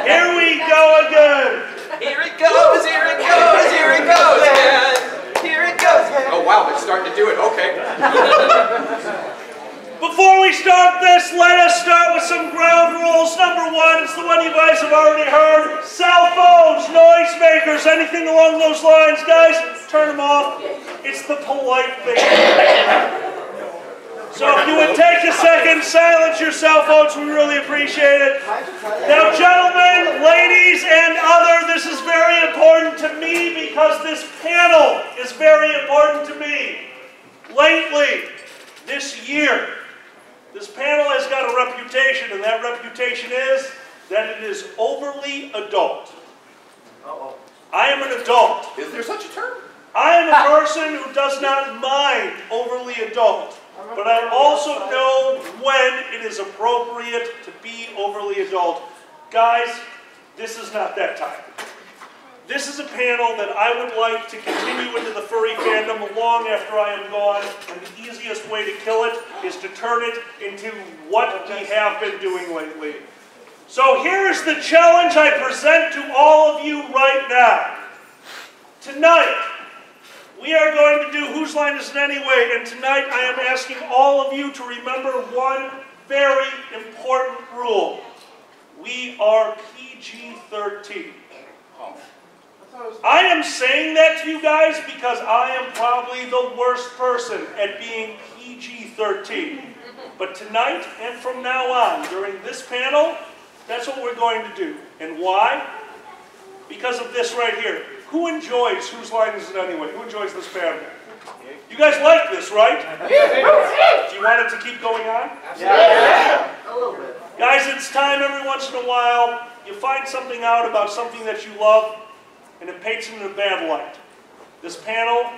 Here we go again. Here it goes, here it goes, here it goes again. Here it goes again. Oh wow, it's starting to do it, okay. Before we start this, let us start with some ground rules. Number one, it's the one you guys have already heard. Cell phones, noisemakers, anything along those lines. Guys, turn them off. It's the polite thing. So if you would take a second, silence your cell phones, we really appreciate it. Now gentlemen, ladies, and other, this is very important to me because this panel is very important to me. Lately, this year, this panel has got a reputation, and that reputation is that it is overly adult. I am an adult. Is there such a term? I am a person who does not mind overly adult. But I also know when it is appropriate to be overly adult. Guys, this is not that time. This is a panel that I would like to continue into the furry fandom long after I am gone, and the easiest way to kill it is to turn it into what we have been doing lately. So here's the challenge I present to all of you right now. Tonight, we are going to do Whose Line Is It Anyway? And tonight I am asking all of you to remember one very important rule. We are PG-13. I am saying that to you guys because I am probably the worst person at being PG-13. But tonight and from now on, during this panel, that's what we're going to do. And why? Because of this right here. Who enjoys Whose Line Is It Anyway? Who enjoys this panel? You guys like this, right? Do you want it to keep going on? Yeah. A little bit. Guys, it's time every once in a while you find something out about something that you love and it paints it in a bad light. This panel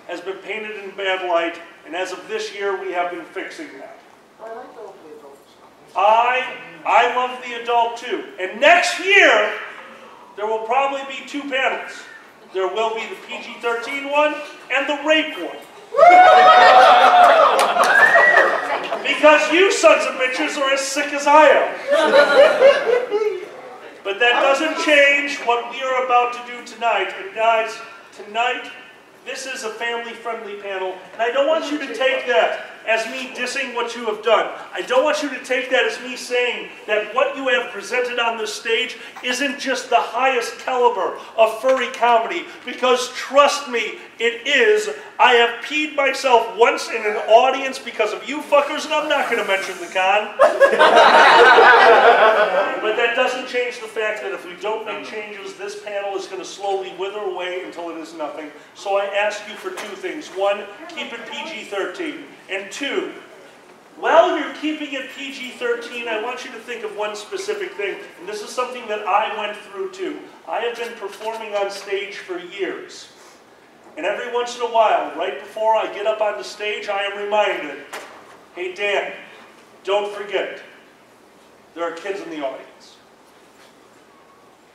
has been painted in bad light, and as of this year we have been fixing that. I love the adult too. And next year there will probably be two panels. There will be the PG-13 one and the rape one. Because you sons of bitches are as sick as I am. But that doesn't change what we are about to do tonight. And guys, tonight, this is a family-friendly panel. And I don't want you to take that as me dissing what you have done. I don't want you to take that as me saying that what you have presented on this stage isn't just the highest caliber of furry comedy, because trust me, it is. I have peed myself once in an audience because of you fuckers, and I'm not going to mention the con. But that doesn't change the fact that if we don't make changes, this panel is going to slowly wither away until it is nothing. So I ask you for two things. One, keep it PG-13. And two, while you're keeping it PG-13, I want you to think of one specific thing. And this is something that I went through too. I have been performing on stage for years. And every once in a while, right before I get up on the stage, I am reminded, hey Dan, don't forget, there are kids in the audience.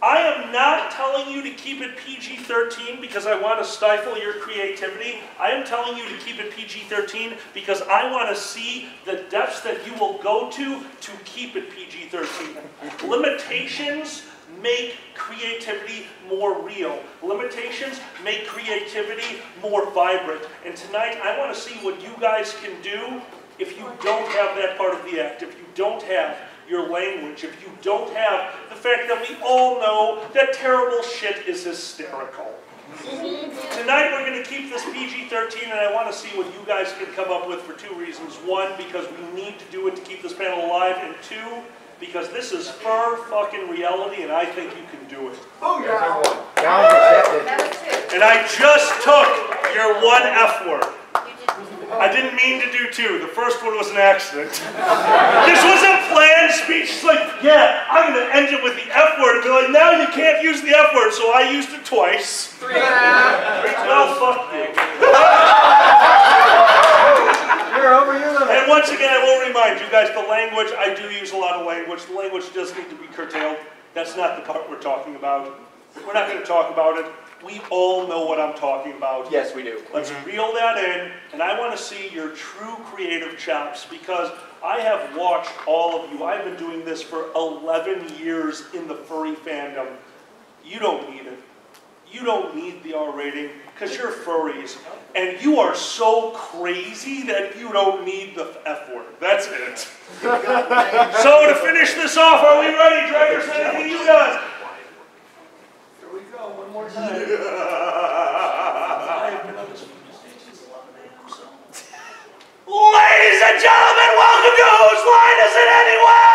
I am not telling you to keep it PG-13 because I want to stifle your creativity. I am telling you to keep it PG-13 because I want to see the depths that you will go to keep it PG-13. Limitations make creativity more real. Limitations make creativity more vibrant. And tonight, I want to see what you guys can do if you don't have that part of the act, if you don't have your language, if you don't have the fact that we all know that terrible shit is hysterical. Tonight we're going to keep this PG-13, and I want to see what you guys can come up with for two reasons. One, because we need to do it to keep this panel alive, and two, because this is fur fucking reality, and I think you can do it. Oh yeah! And I just took your one F word. I didn't mean to do two. The first one was an accident. This was a planned speech. It's like, yeah, I'm going to end it with the F word. And they're like, now you can't use the F word. So I used it twice. Well, fuck you. You're over your limit. And once again, I will remind you guys, the language, I do use a lot of language. The language does need to be curtailed. That's not the part we're talking about. We're not going to talk about it. We all know what I'm talking about. Yes, we do. Let's reel that in, and I want to see your true creative chops, because I have watched all of you. I've been doing this for 11 years in the furry fandom. You don't need it. You don't need the R rating, because you're furries. And you are so crazy that you don't need the F word. That's it. So to finish this off, are we ready, Dragons? Anything you got? Here we go, one more time. Ladies and gentlemen, welcome to Whose Line Is It Anyway?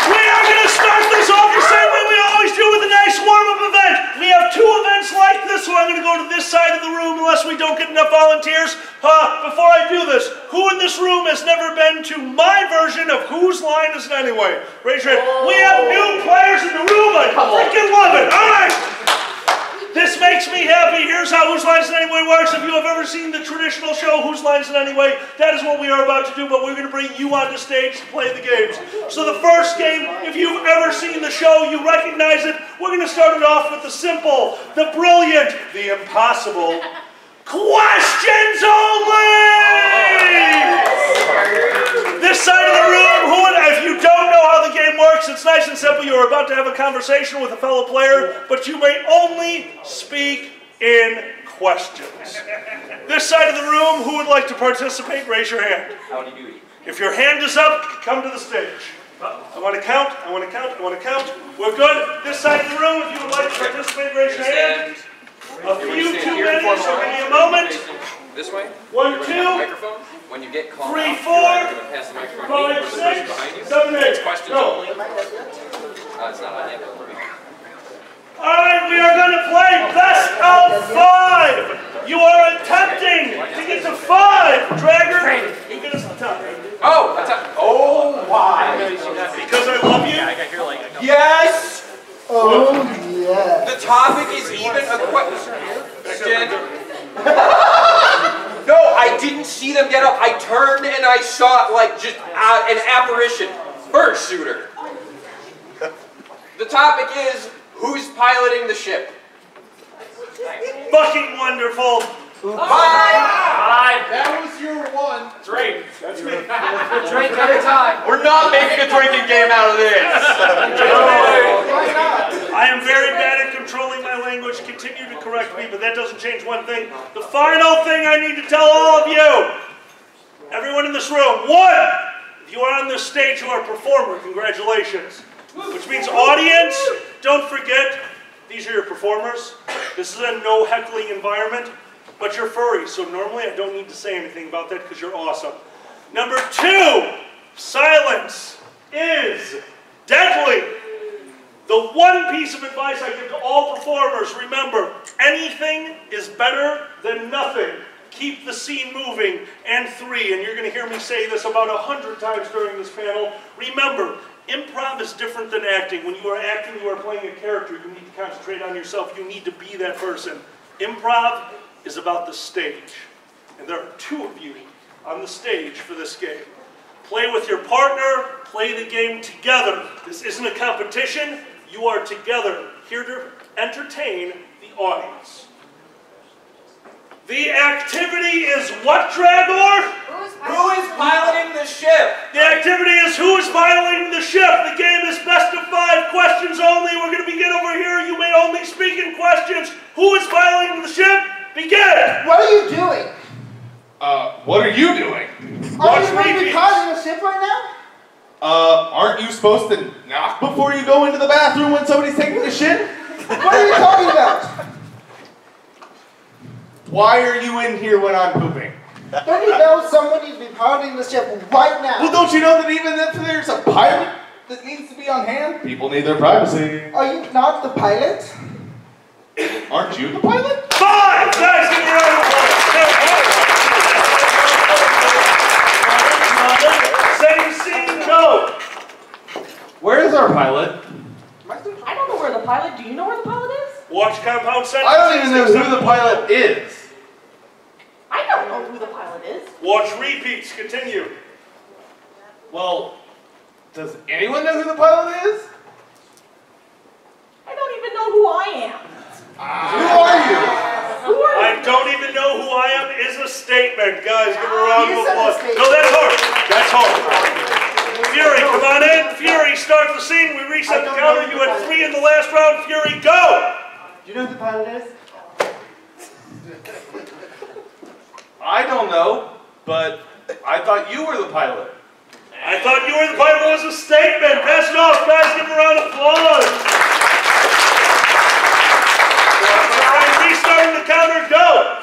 We are going to start this off the same way we always do, with a nice warm-up event. We have 2 events like this, so I'm going to go to this side of the room unless we don't get enough volunteers. Before I do this, who in this room has never been to my version of Whose Line Is It Anyway? Raise your hand. We have new players in the room. I freaking love it. All right. This makes me happy. Here's how Whose Line Is It Anyway works. If you have ever seen the traditional show, Whose Line Is It Anyway, that is what we are about to do, but we're going to bring you onto stage to play the games. So the first game, if you've ever seen the show, you recognize it. We're going to start it off with the simple, the brilliant, the impossible. Questions only! This side of the room, if you don't know how the game works, it's nice and simple. You are about to have a conversation with a fellow player, but you may only speak in questions. This side of the room, who would like to participate? Raise your hand. Howdy doody. If your hand is up, come to the stage. I want to count, I want to count, I want to count. We're good. This side of the room, if you would like to participate, raise your hand. A few, 2 minutes, so give me a moment. This way. 1, 2. Microphone. When you get called 3, out, 4, you're going to pass the microphone 5, 6, 7, 8. It's questions Go. only. It's not on yet. Alright, we are going to play best of 5. You are attempting to get to 5. Dragger, you get us the top. Oh, that's a, oh, why? Because I love you. Yes! Oh, yeah. The topic is even a question. No, I didn't see them get up. I turned and I saw like just an apparition. Bird shooter. The topic is, who's piloting the ship? Fucking wonderful. 5. That was your 1. Drink. That's me. Drink at a time. We're not making a drinking game out of this. Why not? I am very bad at controlling my language. Continue to correct me, but that doesn't change one thing. The final thing I need to tell all of you, everyone in this room, 1, if you are on this stage, you are a performer. Congratulations. Which means audience, don't forget, these are your performers. This is a no heckling environment. But you're furry, so normally I don't need to say anything about that because you're awesome. Number 2, silence is deadly. The one piece of advice I give to all performers, remember, anything is better than nothing. Keep the scene moving. And 3, and you're going to hear me say this about 100 times during this panel, remember, improv is different than acting. When you are acting, you are playing a character. You need to concentrate on yourself. You need to be that person. Improv is about the stage. And there are 2 of you on the stage for this game. Play with your partner, play the game together. This isn't a competition, you are together, here to entertain the audience. The activity is what, Dragor? Who is piloting the ship? The activity is who is piloting the ship. The game is best of 5, questions only. We're going to begin over here. You may only speak in questions. Who is piloting the ship? Begin! What are you doing? What are you doing? Are you really piloting a ship right now? Aren't you supposed to knock before you go into the bathroom when somebody's taking a shit? What are you talking about? Why are you in here when I'm pooping? Don't you know someone needs to be piloting the ship right now? Well, don't you know that even if there's a pilot that needs to be on hand, people need their privacy. Are you not the pilot? Aren't you the pilot? 5! Guys, give me a round of applause. Same scene, go! Where is our pilot? I don't know where the pilot. Do you know where the pilot is? Watch compound set. I don't even know who the pilot is. I don't know who the pilot is. Watch repeats, continue. Well, does anyone know who the pilot is? I don't even know who I am. Who are you? Who are you? I don't even know who I am is a statement. Guys, give her a round of Yes, applause. I'm a No, that's hard. That's hard. Fury, come on in. Fury, start the scene. We reset the counter. You had 3 in the last round. Fury, go! Do you know who the pilot is? I don't know, but I thought you were the pilot. I thought you were the pilot was a statement. Pass it off, guys. Give him a round of applause. All right, restarting the counter. Go!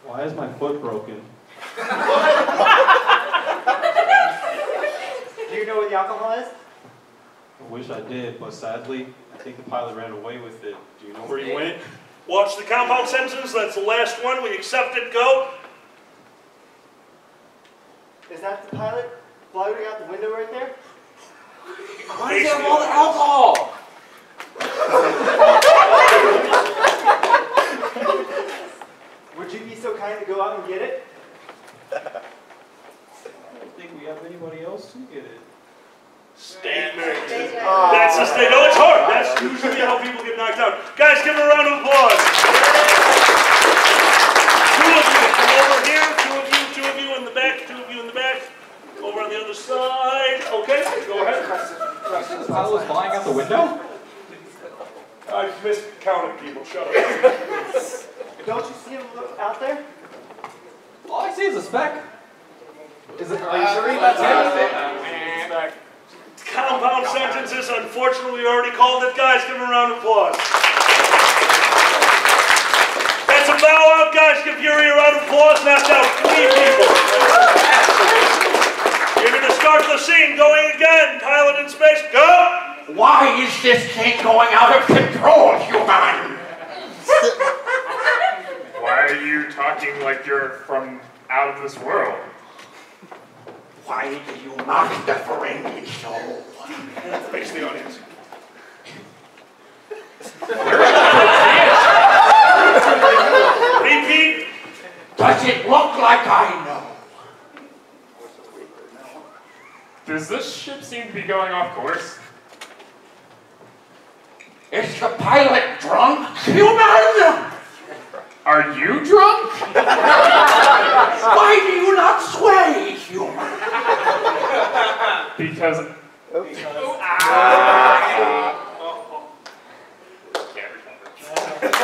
Why is my foot broken? Do you know where the alcohol is? I wish I did, but sadly, I think the pilot ran away with it. Do you know where he went? Watch the compound sentence. That's the last one. We accept it. Go. Is that the pilot floating out the window right there? Why does he have all the alcohol? Would you be so kind to go out and get it? I don't think we have anybody else to get it. Statement. That's a statement. No, it's hard. That's usually how people get knocked out. Guys, give him a round of applause. 2 of you. Come over here. 2 of you in the back. 2 of you in the back. Over on the other side. Okay, go ahead. The pilot was flying out the window? I've miscounted people. Shut up. Don't you see him out there? All I see is a speck. Is it? Are you sure that's him? Compound sentences. Unfortunately, we already called it. Guys, give him a round of applause. That's a bow out, guys. Give Fury a round of applause. Knocked out 3 people. You're going to start the scene. Going again. Pilot in space. Go! Why is this thing going out of control, human? Why are you talking like you're from out of this world? Why do you mock the friendly soul? Face the audience. Repeat. Does it look like I know? Does this ship seem to be going off course? Is the pilot drunk, human? Are you drunk? Why do you not sway, human? Because...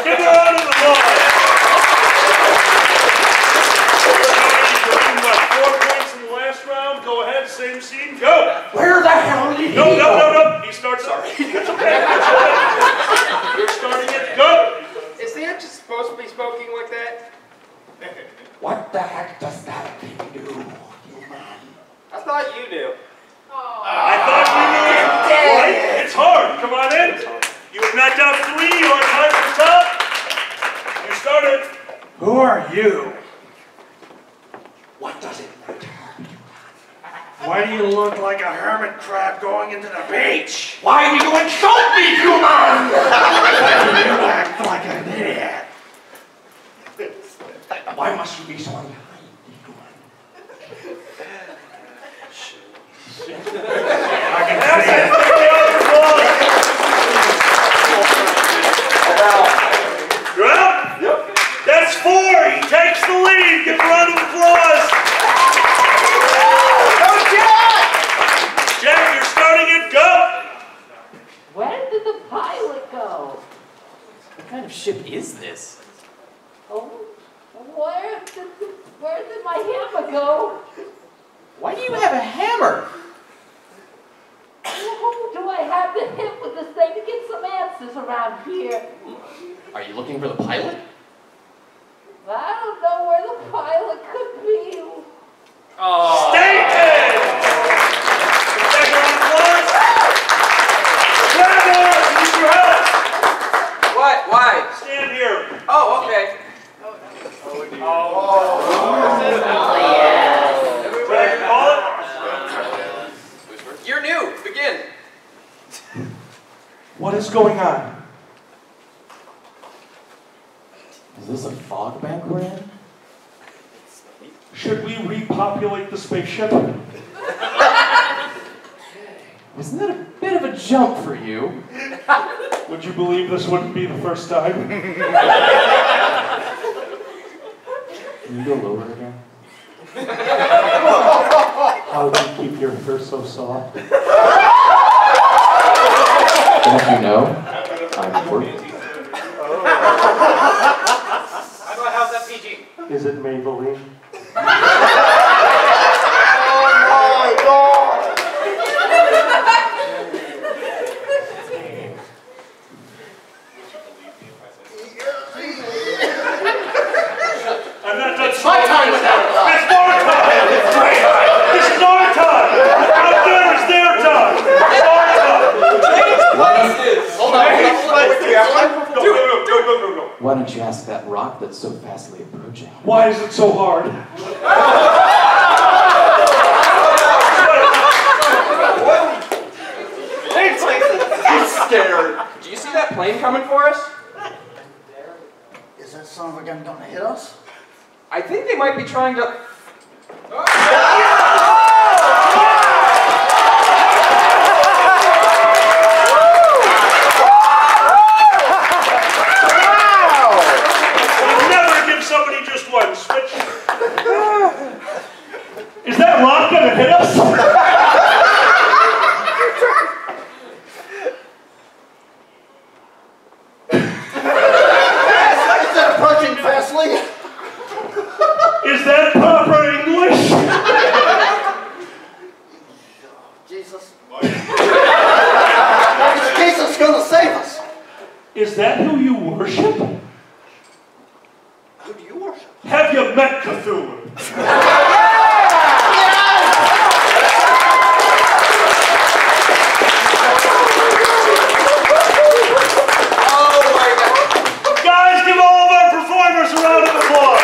Get out of the water. What, 4 points in the last round? Go ahead, same scene. Go. Where the hell did he No. go? He starts. Sorry. That's okay. That's okay. You're starting it. Go. Is the actor supposed to be smoking like that? What the heck does that thing do, human? I thought you knew. I thought we knew. Right? It's hard. Come on in. You have knocked out 3. You are tied for top. You started. Who are you? What does it matter? Why do you look like a hermit crab going into the beach? Why do you insult me, human? You act like an idiot. Why must you be so unkind, human? I can see it. You're out? Yep. That's 4. He takes the lead. Give a round of applause. Go, Jack! Jack, you're starting it. Go. Where did the pilot go? What kind of ship is this? Oh, where did my hammer go? Why do you have a hammer? Who do I have to hit with this thing to get some answers around here? Are you looking for the pilot? I don't know where the pilot could be. Statement! Second round of applause. Trevor, use your help. What? Why? Stand here. Oh, okay. Ready to call it? You're new. Begin. What is going on? Is this a fog bank we're in? Should we repopulate the spaceship? Isn't that a bit of a jump for you? Would you believe this wouldn't be the first time? Can you go lower again? How do you keep your hair so soft? Don't you know? I'm working. How's that PG? Is it Maybelline? Oh my God! I'm not done. It's my time with that. It's our time! This is our time! Out there is their time! It's our time! Hold on. Go. Why don't you ask that rock that's so fastly approaching? Why is it so hard? He's scared. Do you see that plane coming for us? Is that son of a gun gonna hit us? I think they might be trying to... Never give somebody just one. Switch. Is that rock gonna hit us? Is that approaching fastly? Is that proper English? Jesus. Jesus gonna save us. Is that who you worship? Who do you worship? Have you met Cthulhu? Oh my God. Guys, give all of our performers a round of applause.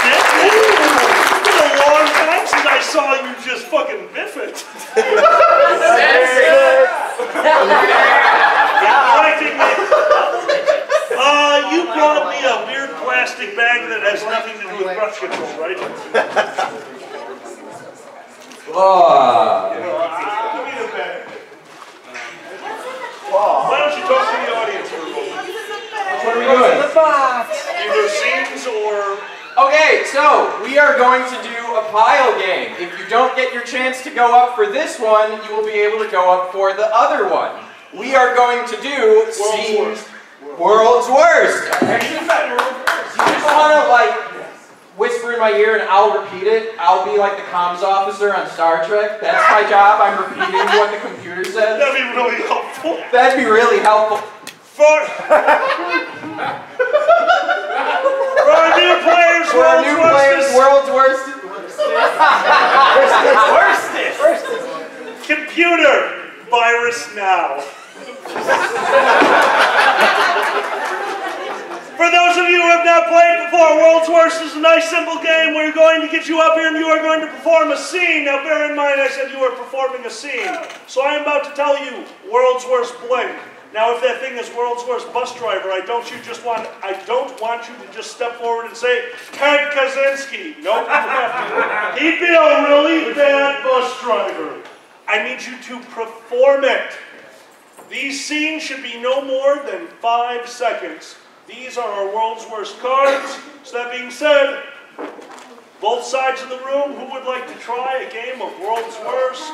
It's been a long time since I saw you just fucking biff it. Correcting me. You brought me a weird plastic bag that has nothing to do with brush control, right? Give me the bag. Why don't you talk to the audience for a moment? What are we doing? Either scenes or... Okay, so we are going to do a pile game. If you don't get your chance to go up for this one, you will be able to go up for the other one. We are going to do scenes... World's Worst. You just want to like whisper in my ear and I'll repeat it. I'll be like the comms officer on Star Trek. That's my job. I'm repeating what the computer says. That'd be really helpful. That'd be really helpful. For our new players, For our new players, World's Worst. Computer virus now. For those of you who have not played before, World's Worst is a nice simple game where you're going to get you up here and you are going to perform a scene. Now bear in mind I said you are performing a scene. So I am about to tell you World's Worst blank. Now if that thing is World's Worst bus driver, I don't want you to just step forward and say, Ted Kaczynski. Nope, you have to. He'd be a really bad bus driver. I need you to perform it. These scenes should be no more than 5 seconds. These are our World's Worst cards. So that being said, both sides of the room, who would like to try a game of World's Worst?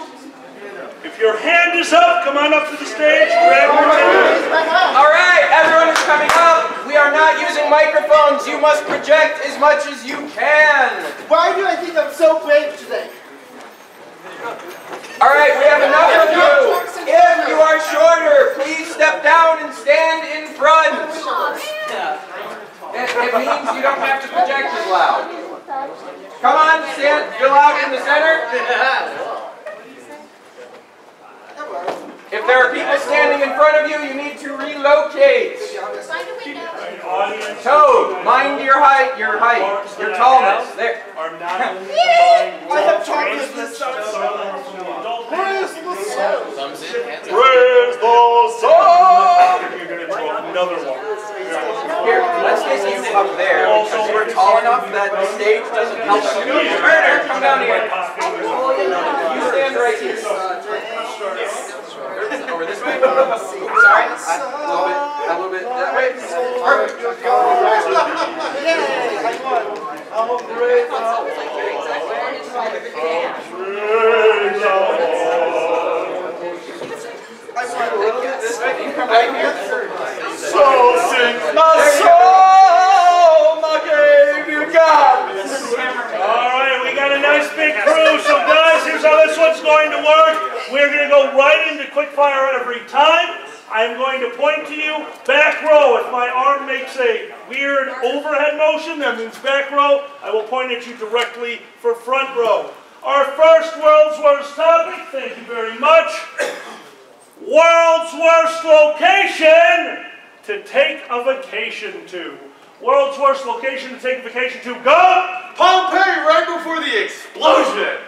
If your hand is up, come on up to the stage, grab your ticket. All right, everyone is coming up. We are not using microphones. You must project as much as you can. Why do I think I'm so brave today? All right, we have enough of you. If you are shorter, please step down and stand in front. It means you don't have to project as loud. Come on, stand, fill out in the center. If there are people standing in front of you, you need to relocate. Toad, mind your height, your tallness. There. Are not only I have chocolate this time. Where's the sun? Thumbs in, hands up. Where's the sun? You're going to draw another one. Here, let's get you up there because we're tall enough that the stage doesn't help us. Turner, come down here. You stand right here. This way? Sorry. A little bit that way. Perfect. Yay, I won. Oh, great. So sings my soul, my game you got. All right, we got a nice big crew. So guys, here's how this one's going to work. We're going to go right into quickfire every time. I'm going to point to you, back row. If my arm makes a weird overhead motion, that means back row. I will point at you directly for front row. Our first world's worst topic, thank you very much. World's worst location to take a vacation to. World's worst location to take a vacation to. Go! Pompeii right before the explosion.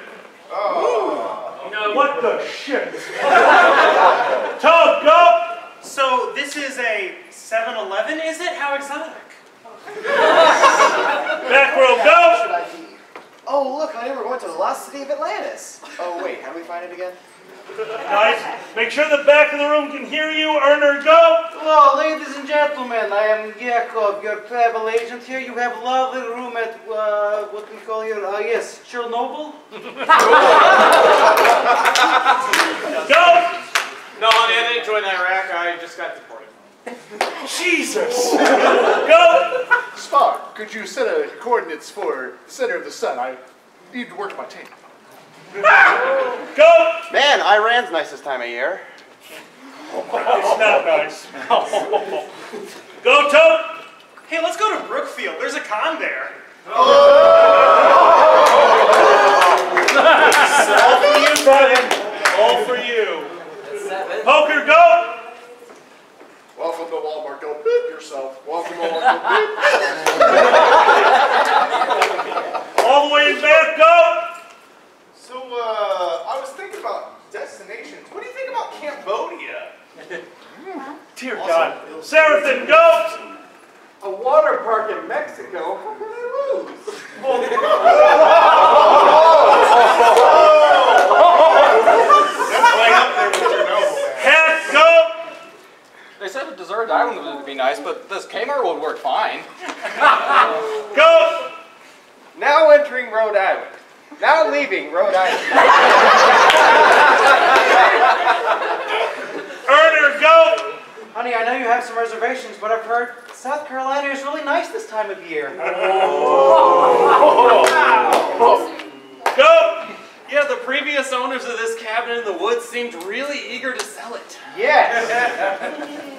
What the shit? Tom, go! So this is a 7-Eleven, is it? How exotic. Back row, go! Oh, look, I never went to the lost city of Atlantis. Oh, wait, how do we find it again? Nice. Make sure the back of the room can hear you. Earner, go! Hello, ladies and gentlemen. I am Yakov, your travel agent here. You have a lovely room at, what we call here, yes, Chernobyl. Go! No, honey, I didn't join Iraq. I just got deported. Jesus! Go! Spock, could you set a coordinates for the center of the sun? I need to work my tape. Go! Man, Iran's nice this time of year. It's not nice. Go, Toad! Hey, let's go to Brookfield. There's a con there. All for you, Kevin. All for you. Poker, go! Welcome to Walmart. Go beep yourself. Welcome to Walmart. Go beep. All the way in back, go! So, I was thinking about destinations. What do you think about Cambodia? Dear God. Seraphin, go! A water park in Mexico? How can I lose? That's right up there with Chernobyl. Hat, go! They said a deserted island would be nice, but this Kmart would work fine. Go! Now entering Rhode Island. Now leaving Rhode Island. Earner, go! Honey, I know you have some reservations, but I've heard South Carolina is really nice this time of year. Go! Yeah, the previous owners of this cabin in the woods seemed really eager to sell it. Yes.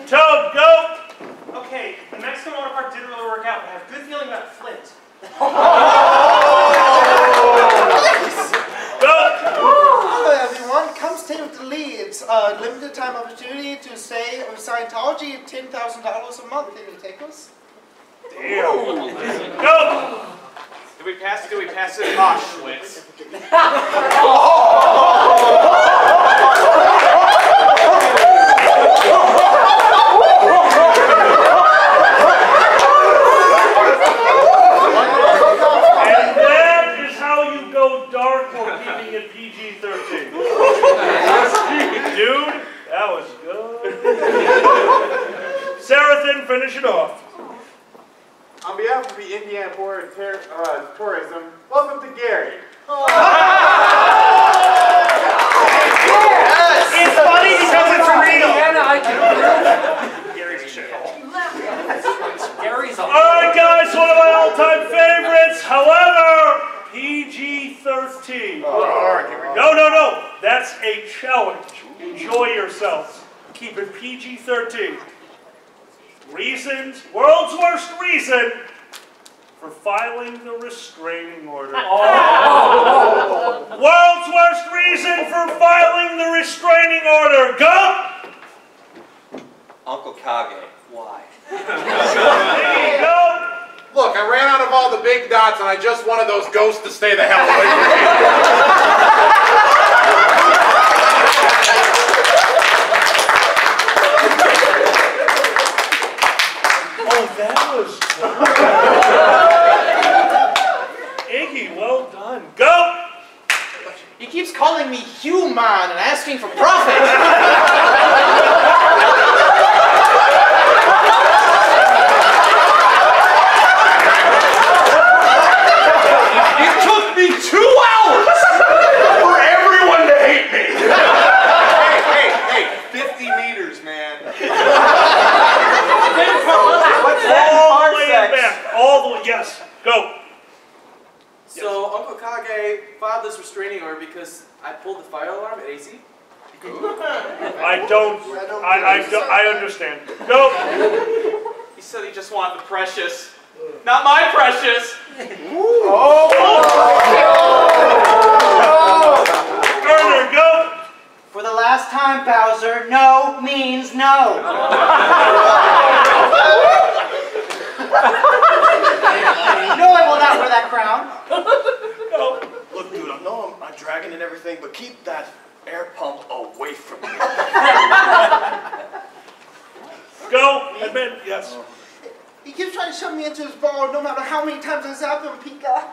Toad, go! Okay, the Mexican water park didn't really work out, but I have a good feeling about Flint. Hello, everyone. Come stay with the Leads. Limited time opportunity to stay with Scientology, $10,000 a month. Can you take us? Damn. Go! Did we pass it? Auschwitz. And that is how you go dark while keeping it PG-13. Dude, that was good. Seraphin, finish it off. On behalf of the Indiana Board of Tourism, welcome to Gary. It's funny because it's real. Gary's a shithole. Alright guys, one of my all-time favorites, however, PG-13. No, that's a challenge. Enjoy yourselves. Keep it PG-13. Reasons, world's worst reason for filing the restraining order. World's worst reason for filing the restraining order. Go! Uncle Kage. Why? Go! Look, I ran out of all the big dots and I just wanted those ghosts to stay the hell away Oh, that was good. Iggy, well done. Go! He keeps calling me human and asking for profit. It took me 2 hours for everyone to hate me. Hey, 50 meters, man. What's that? All the way back. All the way, yes. Go. So Uncle Kage filed this restraining order because I pulled the fire alarm at AC. I understand. Go. He said he just wanted the precious, not my precious. Turner, go. For the last time, Bowser, no means no. No, I will not wear that crown. Go. Look, dude, I know I'm dragging and everything, but keep that air pump away from me. Go. Admit, yes. He keeps trying to shove me into his ball no matter how many times I zap him, Pika.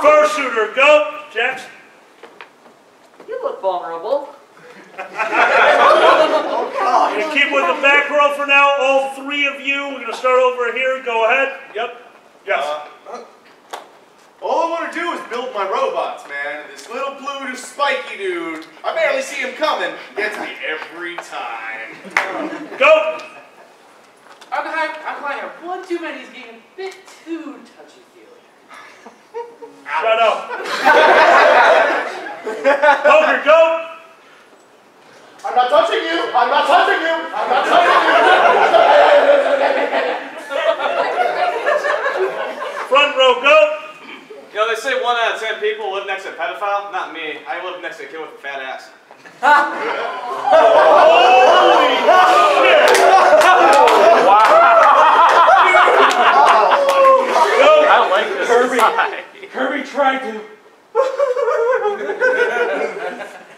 First shooter, go. Jax. You look vulnerable. Oh, God. We're going to keep with the back row for now. All three of you. We're going to start over here. Go ahead. Yep. Yes. All I want to do is build my robots, man. This little blue spiky dude, I barely see him coming. Gets me every time. Go. Alkali, one too many is getting a bit too touchy-feely. Shut up. Poker, go. I'm not touching you! I'm not touching you! I'm not touching you! Front row, go. You know, they say 1 out of 10 people live next to a pedophile. Not me. I live next to a kid with a fat ass. Holy shit! Go. I like this. Kirby tried to.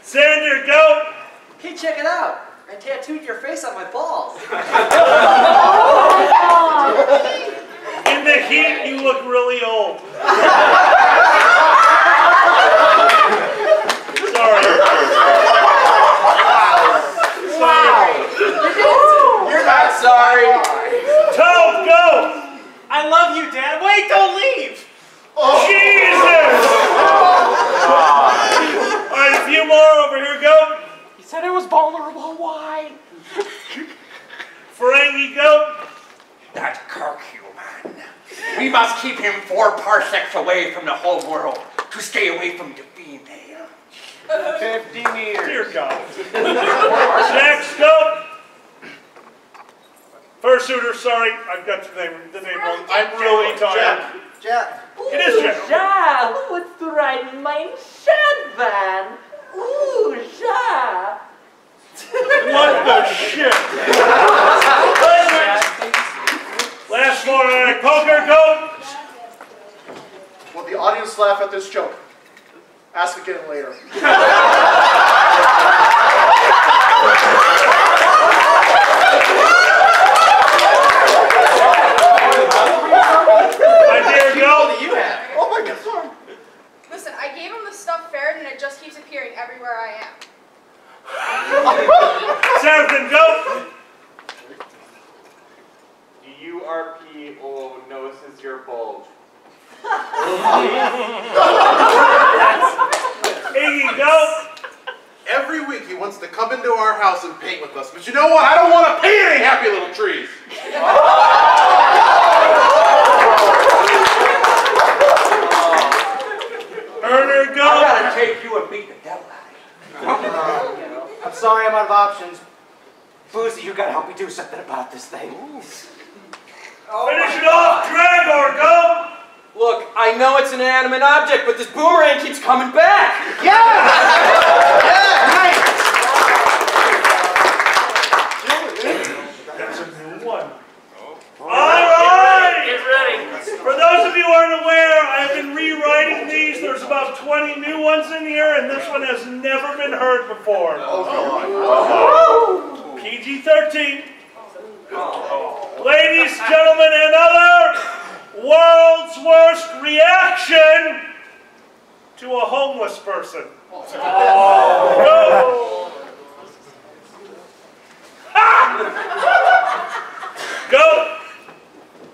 Xander, go. Hey, check it out. I tattooed your face on my balls. In the heat, you look really old. Sorry. You're not sorry. Tom, go. I love you, Dad. Wait, don't leave. Jesus! All right, a few more over here, go. He said I was vulnerable. Why? Ferengi, go. That curcuman. We must keep him 4 parsecs away from the whole world to stay away from the female. 50 meters. Dear God. Jax, go. First shooter, sorry, I've got the name wrong. I'm really tired. Jack. It is Jack. Ja, who wants to ride in my shed van? Ooh, Ja. What the shit? Last one, all right, poker, go. Will the audience laugh at this joke? Ask again later. My dear, go. What do you have? Oh my God, sorry. Listen, I gave him the stuffed ferret and it just keeps appearing everywhere I am. Seraphin, go. URPO notices your bulge. Iggy, go. Every week he wants to come into our house and paint with us, but you know what? I don't want to paint any happy little trees. Erner, go. I gotta take you and beat the devil out of you. I'm sorry, I'm out of options. Boozy, you gotta help me do something about this thing. Finish it off, Dragor, go. Look, I know it's an inanimate object, but this boomerang keeps coming back. Yeah! Nice! That's a new one. All right. Get ready. For those of you who aren't aware, I've been rewriting these. There's about 20 new ones in here, and this one has never been heard before. PG-13. Ladies, gentlemen, and other world's worst reaction to a homeless person. Go! Go!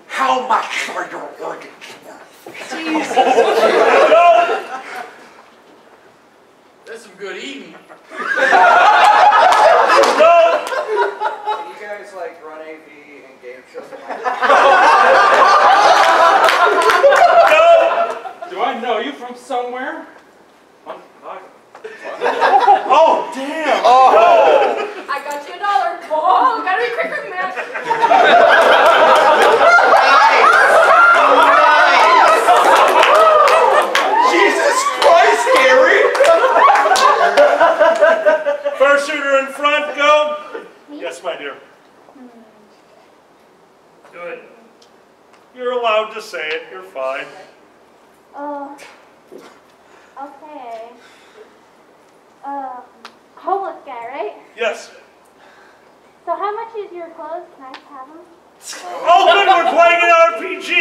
How much are your organs worth? Go! That's some good eating. Go! You guys like run AV and game shows? Go! Do I know you from somewhere? Oh, damn! Oh! I got you $1. Oh, gotta be quicker than that. Jesus Christ, Gary! First shooter in front, go! Yes, my dear. Good. You're allowed to say it, you're fine. Oh, okay. Homeless guy, right? Yes. So how much is your clothes? Can I have them? Oh, good, we're playing an RPG!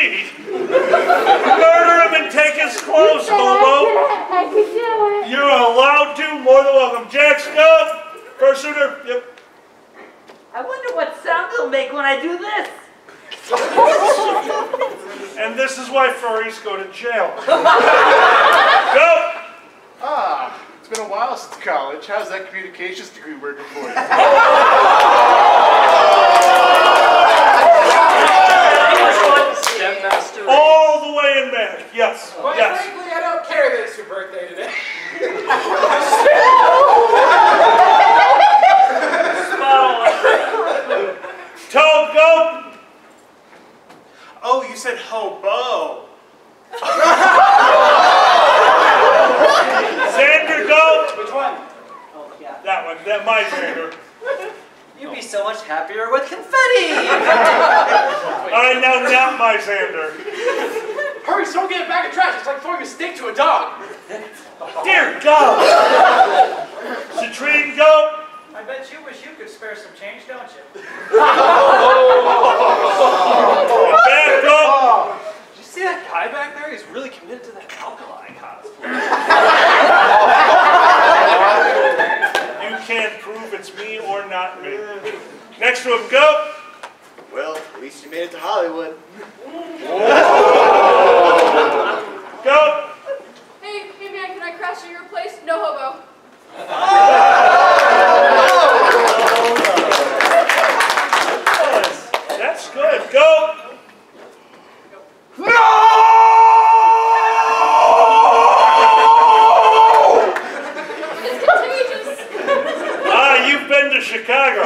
Murder him and take his clothes, hobo! I could do it. You're allowed to, more than welcome. Jax, go! First shooter, yep. I wonder what sound it'll make when I do this. And this is why furries go to jail. Go! Ah, it's been a while since college. How's that communications degree working for you? All the way in back, yes. Quite Yes. frankly, I don't care that it's your birthday today. Toad, go! Oh, you said hobo. Xander, go! Which one? Oh, yeah. That one, my Xander. You'd be so much happier with confetti! All right, now not my Xander. Hurry, someone get a bag of trash. It's like throwing a steak to a dog. Dear God! Citrine, go! I bet you wish you could spare some change, don't you? Back, go! Did you see that guy back there? He's really committed to that Alkali cosplay. You can't prove it's me or not me. Next to him, go! Well, at least you made it to Hollywood. Go! Hey man, can I crash at your place? No hobo. That's good. Go! No! It's contagious. Ah, you've been to Chicago.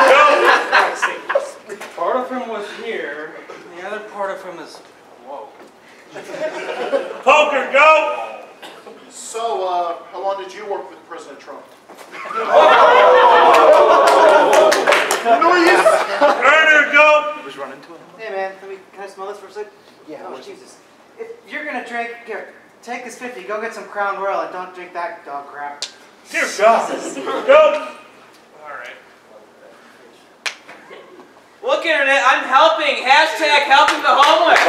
Go! Part of him was here, the other part of him is... Whoa. Poker, go! So, how long did you work with President Trump? Erner, go! Was run into him? Hey man, can I smell this for a sec? Yeah. Oh Jesus. If you're gonna drink, here, take this 50, go get some Crown Royal and don't drink that dog crap. Dear God. Go! Alright. Look, Internet, I'm helping. Hashtag helping the homeless.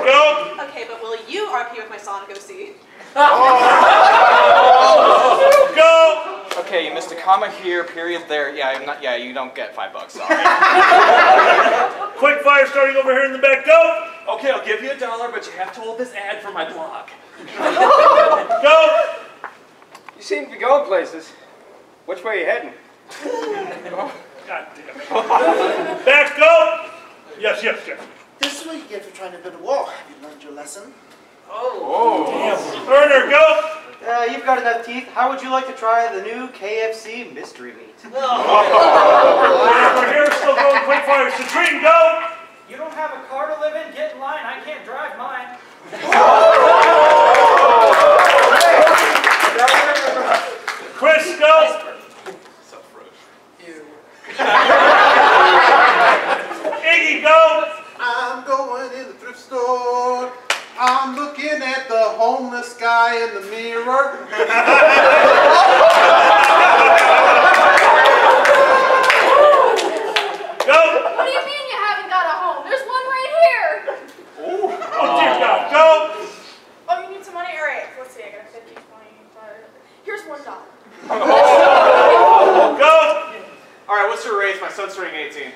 Go! Okay, but will you RP with my Sonic OC? Go! Okay, you missed a comma here, period there. Yeah, I'm not. Yeah, you don't get $5. Sorry. Quick fire starting over here in the back. Go! Okay, I'll give you $1, but you have to hold this ad for my blog. Go! You seem to be going places. Which way are you heading? God damn it. Back, go! Yes, yes, yes. This is what you get for trying to build a wall. Have you learned your lesson? Damn. Erner, go! You've got enough teeth. How would you like to try the new KFC mystery meat? Over here, still going quick fire. Citrine, go! You don't have a car to live in? Get in line. I can't drive mine. Chris, go! Iggy, go! I'm going in the thrift store. I'm looking at the homeless guy in the mirror. Go! My son's turning 18.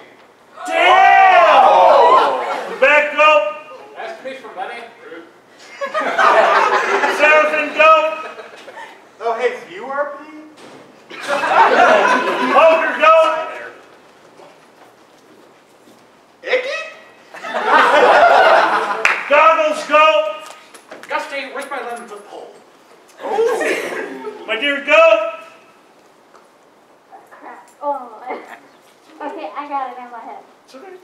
Damn! Back go. Ask me for money. Seraphim, go. Oh, hey, you are, please? Poker, go. Icky? Goggles, go. Gusty, where's my 11-foot pole? My dear, go. Crap. Oh. Okay, I got it in my head. It's okay.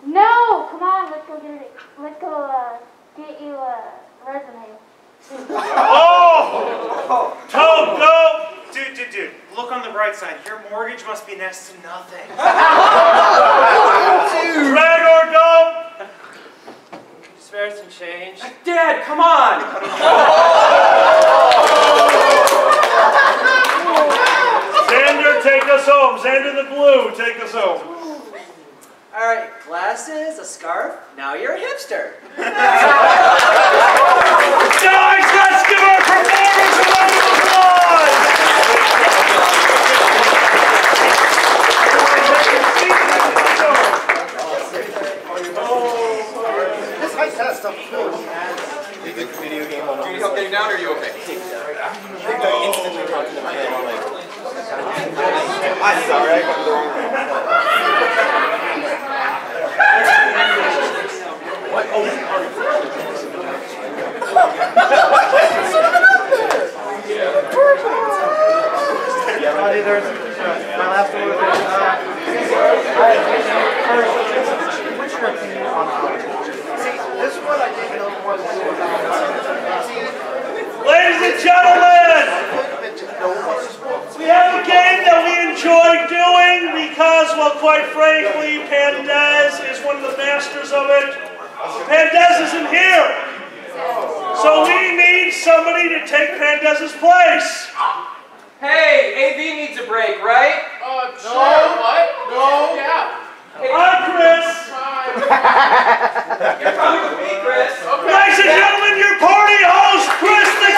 No! Come on, let's go get it. Let's go get you a resume. Oh! Toad, go. Dude, look on the bright side. Your mortgage must be next to nothing. Dragor, go. Spare some change. Dad, come on! Xander, take us home. Xander the Blue, take us home. All right, glasses, a scarf. Now you're a hipster. Guys, let's give our performance a round of applause! This high test stuff is good. Do you need help getting down, or are you okay? Instantly popped into my head, I'm sorry, I got the wrong one. What? Oh, Buddy, there's my last order. What's your opinion on this one? I didn't know what was. Ladies and gentlemen, we have a game that we enjoy doing because, well, quite frankly, Pandez is one of the masters of it. Pandez isn't here, so we need somebody to take Pandez's place. Hey, AV needs a break, right? Sure, what? No. Yeah. Hi, Chris. You're coming with me, Chris. Okay. Ladies and gentlemen, your party host, Chris the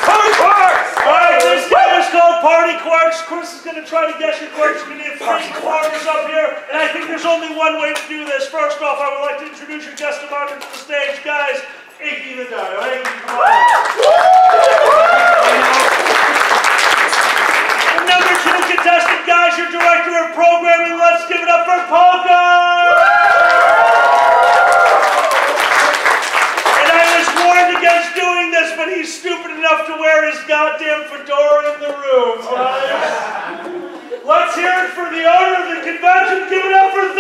Alright, this game is called Party Quarks. Chris is going to try to guess your quirks. We're going to have 3 quarters up here, and I think there's only one way to do this. First off, I would like to introduce your guest of honor to the stage. Guys, Iggy the Dio. Iggy, come on. And number 2 contestant, guys, your director of programming. Let's give it up for Poker! And I was warned against doing this, but he's stupid enough to wear his goddamn fedora in the room, right? Let's hear it for the owner of the convention. Give it up for the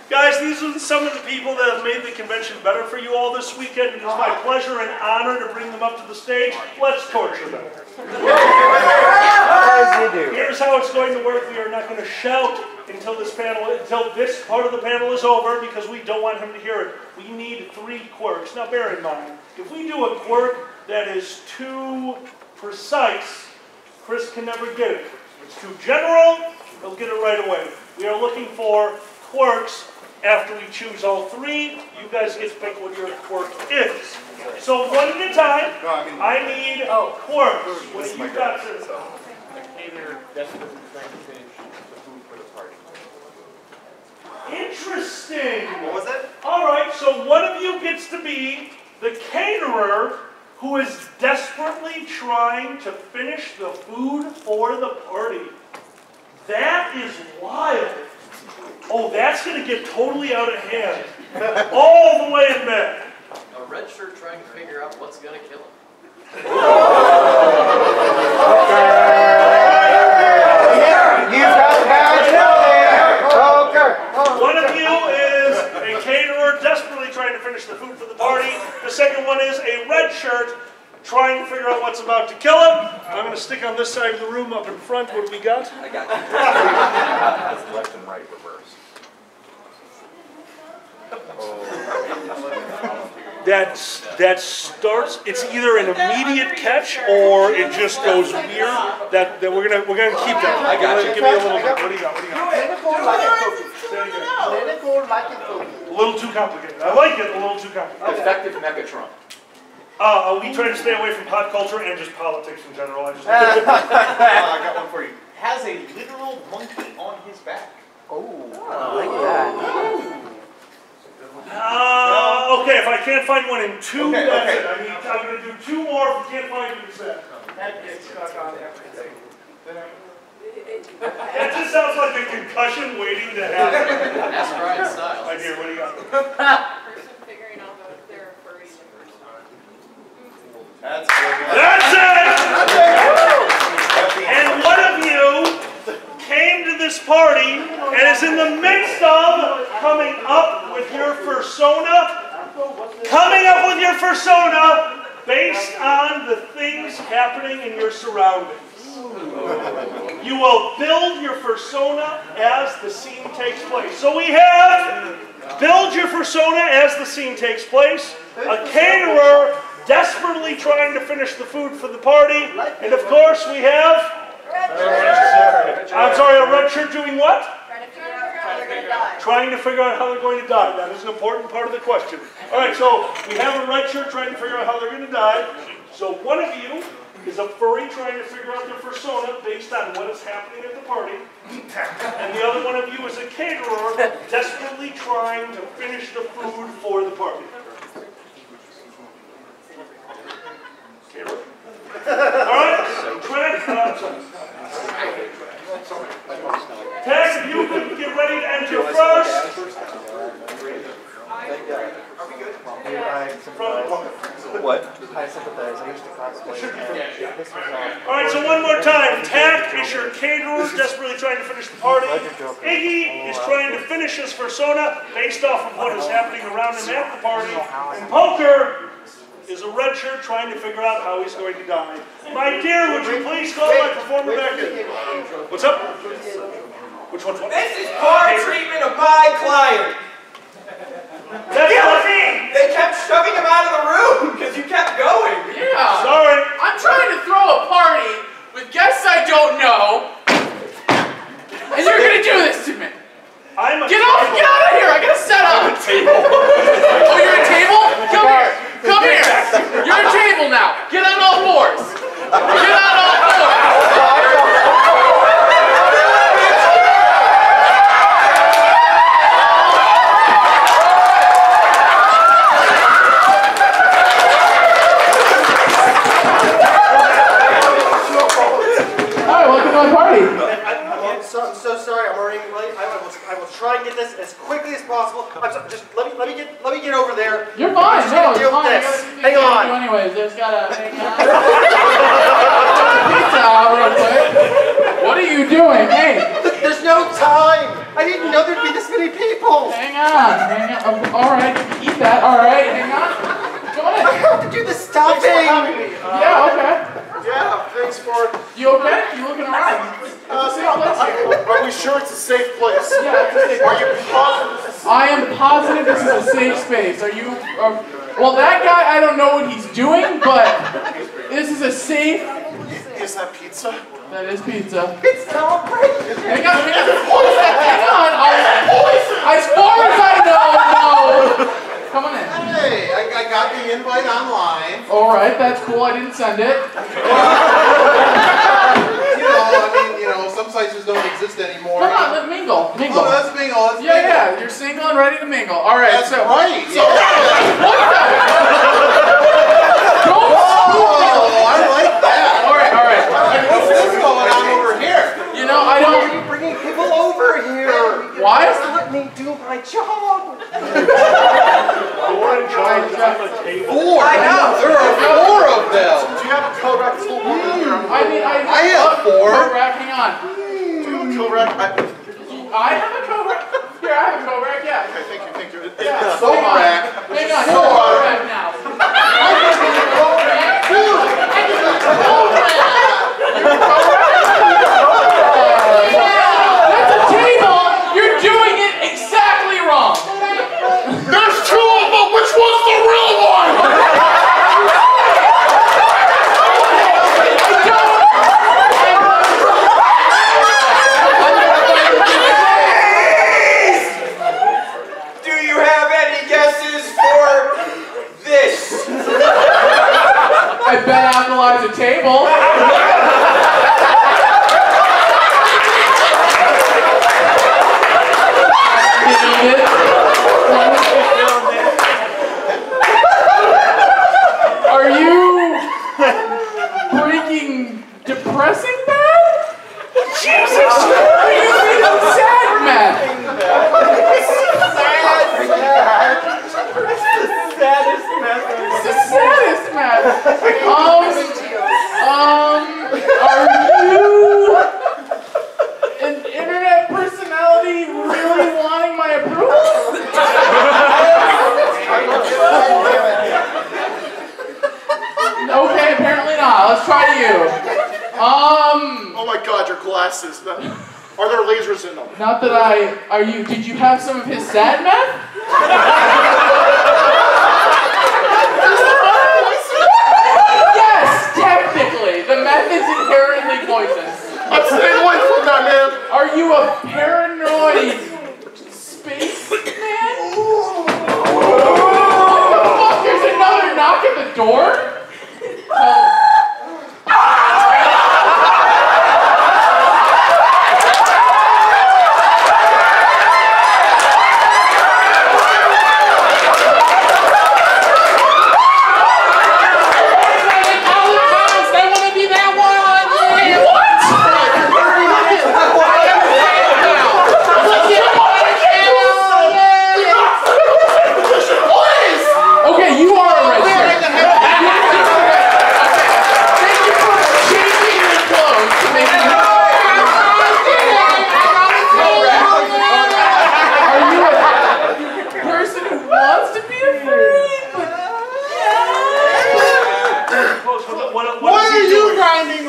Guys, these are some of the people that have made the convention better for you all this weekend. It is my pleasure and honor to bring them up to the stage. Let's torture them. As you do. Here's how it's going to work. We are not going to shout until this part of the panel is over because we don't want him to hear it. We need 3 quirks. Now bear in mind, if we do a quirk that is too precise, Chris can never get it. If it's too general, he'll get it right away. We are looking for quirks. After we choose all 3, you guys get to pick what your quirk is. So one at a time, I need quirks. What do you got, sir? Interesting. What was that? All right, so one of you gets to be the caterer who is desperately trying to finish the food for the party. That is wild. Oh, that's going to get totally out of hand. All the way in back. A red shirt trying to figure out what's going to kill him. You've got the badge there. Poker. One of you is a caterer desperately trying to finish the food for the party. The second one is a red shirt trying to figure out what's about to kill him. I'm going to stick on this side of the room up in front. What do we got? I got you. Left and right reverse. that starts. It's either an immediate catch or it just goes weird. That we're gonna keep that. I got you. Give me a little bit. What do you got? A little too complicated. I like it. A little too complicated. Effective Megatron. We try to stay away from pop culture and just politics in general. I got one for you. Has a literal monkey on his back. Oh, I like that. Okay, if I can't find one in two, that's it. I'm going to do two more. If we can't find it, it's that. That gets stuck on everything. That just sounds like a concussion waiting to happen. That's Brian Styles. Right here, what do you got? Person figuring out that they're furry the first time. That's good. That's it! And one of you came to this party and is in the midst of coming up with your persona based on the things happening in your surroundings. You will build your persona as the scene takes place. So we have build your persona as the scene takes place, a caterer desperately trying to finish the food for the party, and of course we have I'm sorry, a red shirt doing what? Trying to figure out how they're going to die. That is an important part of the question. All right, so we have a red shirt trying to figure out how they're going to die. So one of you is a furry trying to figure out their persona based on what is happening at the party. And the other one of you is a caterer desperately trying to finish the food for the party. Caterer? All right, Tag, if you could get ready to enter first. What? I sympathize. I used to cosplay. All right, so one more time. Tack is your caterer, desperately trying to finish the party. Iggy is trying to finish his persona based off of what is happening around him at the party. And Poker is a red shirt trying to figure out how he's going to die. My dear, would you please call my performer back in? What's up? Which one's what? This is poor treatment of my client. That's guilty! They kept shoving him out of the room because you kept going. Yeah. Sorry. I'm trying to throw a party with guests I don't know, and you're gonna do this to me. Get out of here! I gotta set up. I'm a table. Oh, you're a table? Come here. Come here. You're a table now. Get on all fours. Get on all fours. Hi, welcome to my party. I'm so sorry. I'm already late. I will try and get this as quickly as possible. Just let me get over there. You're fine. I'm just No, gonna deal it's with fine. this. Hang on. Anyways, there's gotta hang on. Pizza out real quick. What are you doing? Hey. There's no time. I didn't know there'd be this many people. Hang on. All right. Eat that. All right. Hang on. Go ahead. I have to do the stuffing. Yeah. Okay. Yeah. Thanks for. You okay? You looking around? Are we sure it's a safe place? Yeah, it's a safe Are you positive? I am positive this is a safe space. Are you? Well, that guy, I don't know what he's doing, but this is a safe. Is that pizza? That is pizza. It's celebration. Hang on. Hang on. As far as I know, no. Come on in. Hey, I got the invite online. All right, that's cool. I didn't send it. Some sites just don't exist anymore. Come on, let's mingle. Mingle. Oh, let's mingle. Let's mingle. Yeah. You're single and ready to mingle. All right. That's right. What the? Don't I like that. All right. What's this going on over here? You know, I don't. Why are you bringing people over here? Why? Just let me do my job. Four in charge on the table. Four? I know. There are four of them. Do you have a co-rack full one? I have four. Co-rack, hang on. Do you have a co-rack? I have a co-rack. Here, I have a co-rack, yeah. Okay, thank you. Yeah, Co-rack. Hang on, co-rack now. That's a table. You're doing it exactly wrong. There's two of them. Which one's the real one? sterilize a table. Are you breaking depressing bad? Jesus! Are you breaking sad meth? It's the saddest meth. Are you an internet personality really wanting my approval? Okay, apparently not. Let's try you. Oh my God, your glasses. Are there lasers in them? Not that did you have some of his sad meth? Yes, technically. The meth is inherently poisonous. I'm staying away from that, man. Are you a paranoid space man? What the fuck? There's another knock at the door?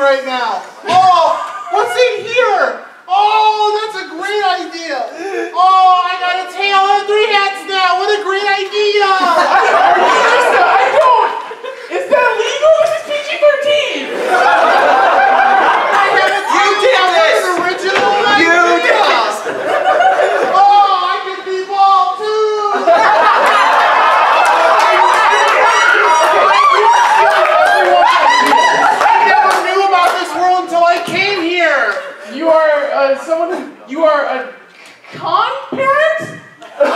Right now. Oh, what's in here? Oh, that's a great idea. Oh, I got a tail and 3 heads now. What a great idea. I don't. Is that legal? This is PG-13. I got a tail. You did this. An original idea. You did this. Oh, I can be bald too. Until I came here. You are you are a con parent? Don't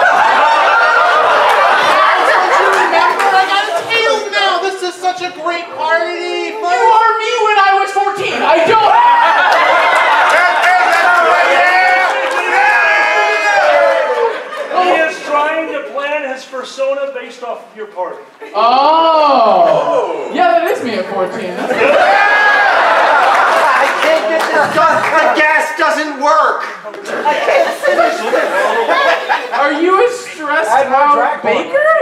you remember? I got a tail now. This is such a great party. You are me when I was 14. I don't. He is trying to plan his persona based off of your party. Oh. Yeah, that is me at 14. That's good. I can't get this done. The gas doesn't work. I can't finish this. Are you a stressed out baker?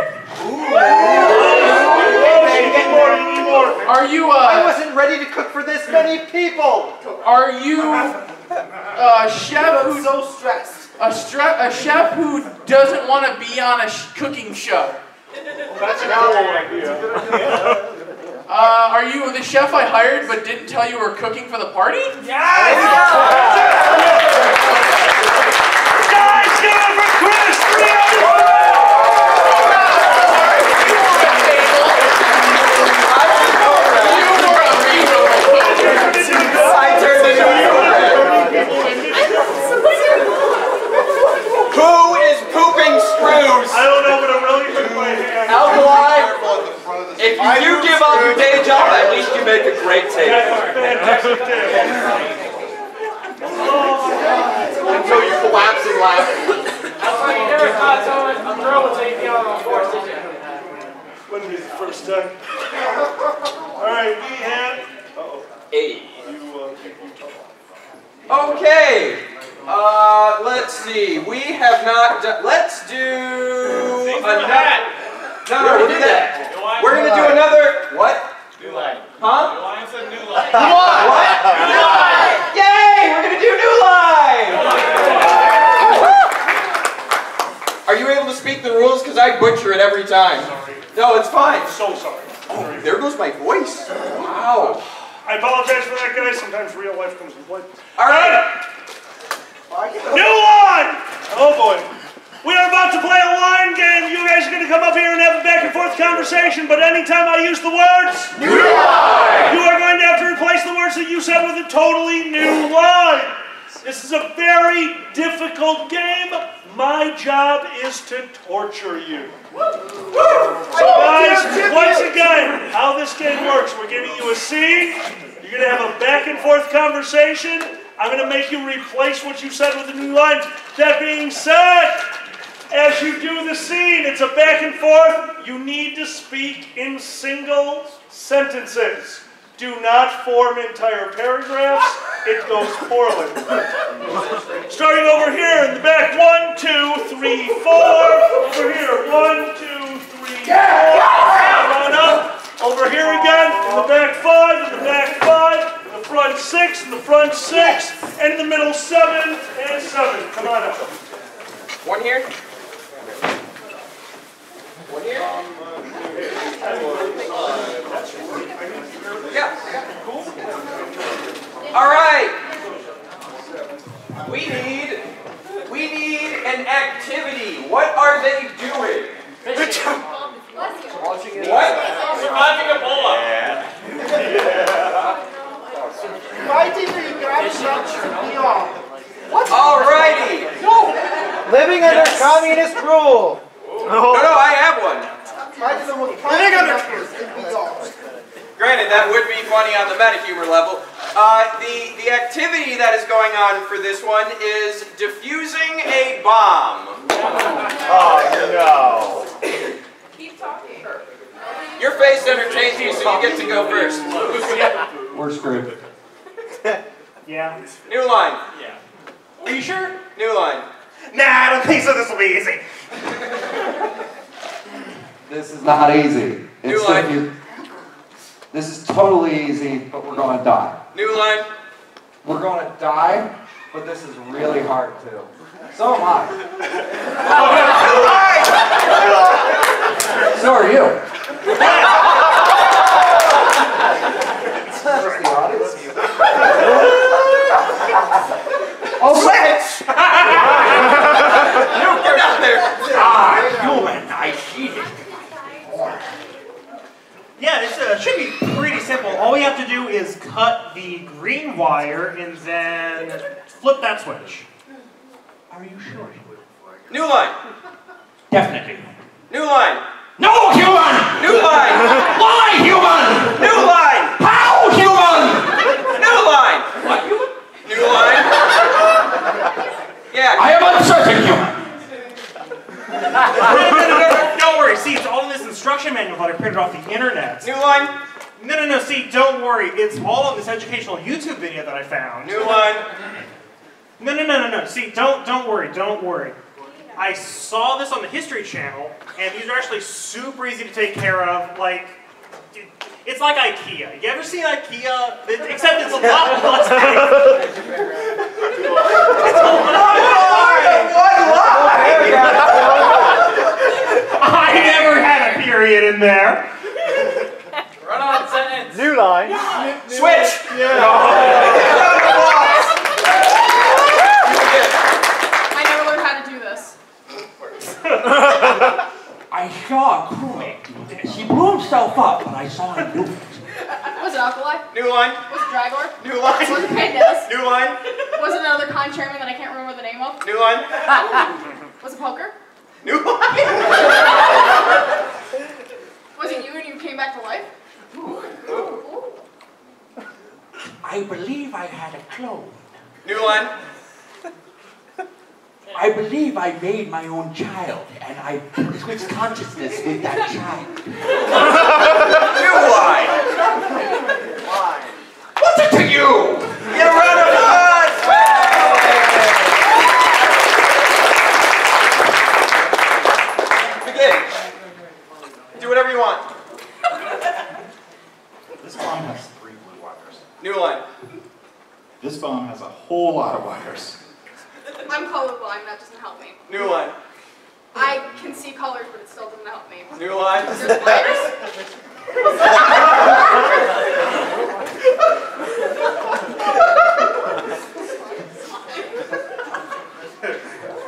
Are you I wasn't ready to cook for this many people. Are you a chef who's so stressed? A chef who doesn't want to be on a cooking show? That's a cool idea. Are you the chef I hired but didn't tell you were cooking for the party? Yes! Guys, give it for Chris! I turned into Who is pooping screws? I don't know, but I'm really hurting my hand. Alkali, if you do give up your day job, at least you make a great tape. Fantastic day. Until you collapse and laugh. Wouldn't be the first time. Alright, we have... Hey. Okay. Let's see. We have not done... Let's do... No, we did that. We're going to do another... What? New line. Huh? New line said new line. What? New line! Yay! We're going to do new line! Are you able to speak the rules? Because I butcher it every time. Sorry. No, it's fine. I'm so sorry. Oh, there goes my voice. Wow. I apologize for that, guys. Sometimes real life comes into play. All right. New line! Oh, boy. We are about to play a line game. You guys are going to come up here and have a back and forth conversation, but anytime I use the words, new line, you totally new line. This is a very difficult game. My job is to torture you. So guys, once again, how this game works, we're giving you a scene. You're going to have a back and forth conversation. I'm going to make you replace what you said with a new line. That being said, as you do the scene, it's a back and forth. You need to speak in single sentences. Do not form entire paragraphs. It goes poorly. Starting over here in the back. 1, 2, 3, 4. Over here. 1, 2, 3, 4. Come on up. Over here again. In the back 5. In the back 5. In the front 6. In the front 6. And in the middle 7 and 7. Come on up. One here. One here. Yeah. Cool. All right. We need an activity. What are they doing? Watching it. What? We're watching a pull-up. Alrighty. Living under communist rule. No, I have one. Granted, that would be funny on the meta-humor level. The activity that is going on for this one is diffusing a bomb. Oh, no. Keep talking. Your face entertains you, so you get to go first. We're screwed. Yeah. New line. Yeah. Are you sure? New line. Nah, I don't think so. This will be easy. This is not easy. New line. This is totally easy, but we're going to die. New line. We're going to die, but this is really hard too. So am I. So are you. Oh, let's! You get out there! Human, I see this. Yeah, it should be pretty simple. All we have to do is cut the green wire and then flip that switch. Are you sure? New line. Definitely. New line. No, human! New line. Why, human? New line. How, human? New line. What, human? New line. Yeah. I am uncertain, human. No, don't worry. See, it's all in this instruction manual that I printed off the internet. New line. No. See, don't worry. It's all in this educational YouTube video that I found. New line. No. See, don't worry. I saw this on the History Channel, and these are actually super easy to take care of. Like, it's like IKEA. You ever seen IKEA? Except it's a lot less big. It's a lot I never had a period in there. Run on sentence. New line. Switch. I never learned how to do this. I saw a crewmate do this. He blew himself up, but I saw him do it. Was it Alkali? New line. Was it Dragor? New line. Was it Pandas? New line. Was it another con chairman that I can't remember the name of? New line. Was it Poker? New line. Was it you and you came back to life? I believe I had a clone. New line. I believe I made my own child, and I switched consciousness with that child. New line. What's it to you? Get a round of applause. Begin. Do whatever you want. This bomb has 3 blue wires. New line. This bomb has a whole lot of wires. I'm colorblind, that doesn't help me. New line. I can see colors, but it still doesn't help me. New line. There's wires?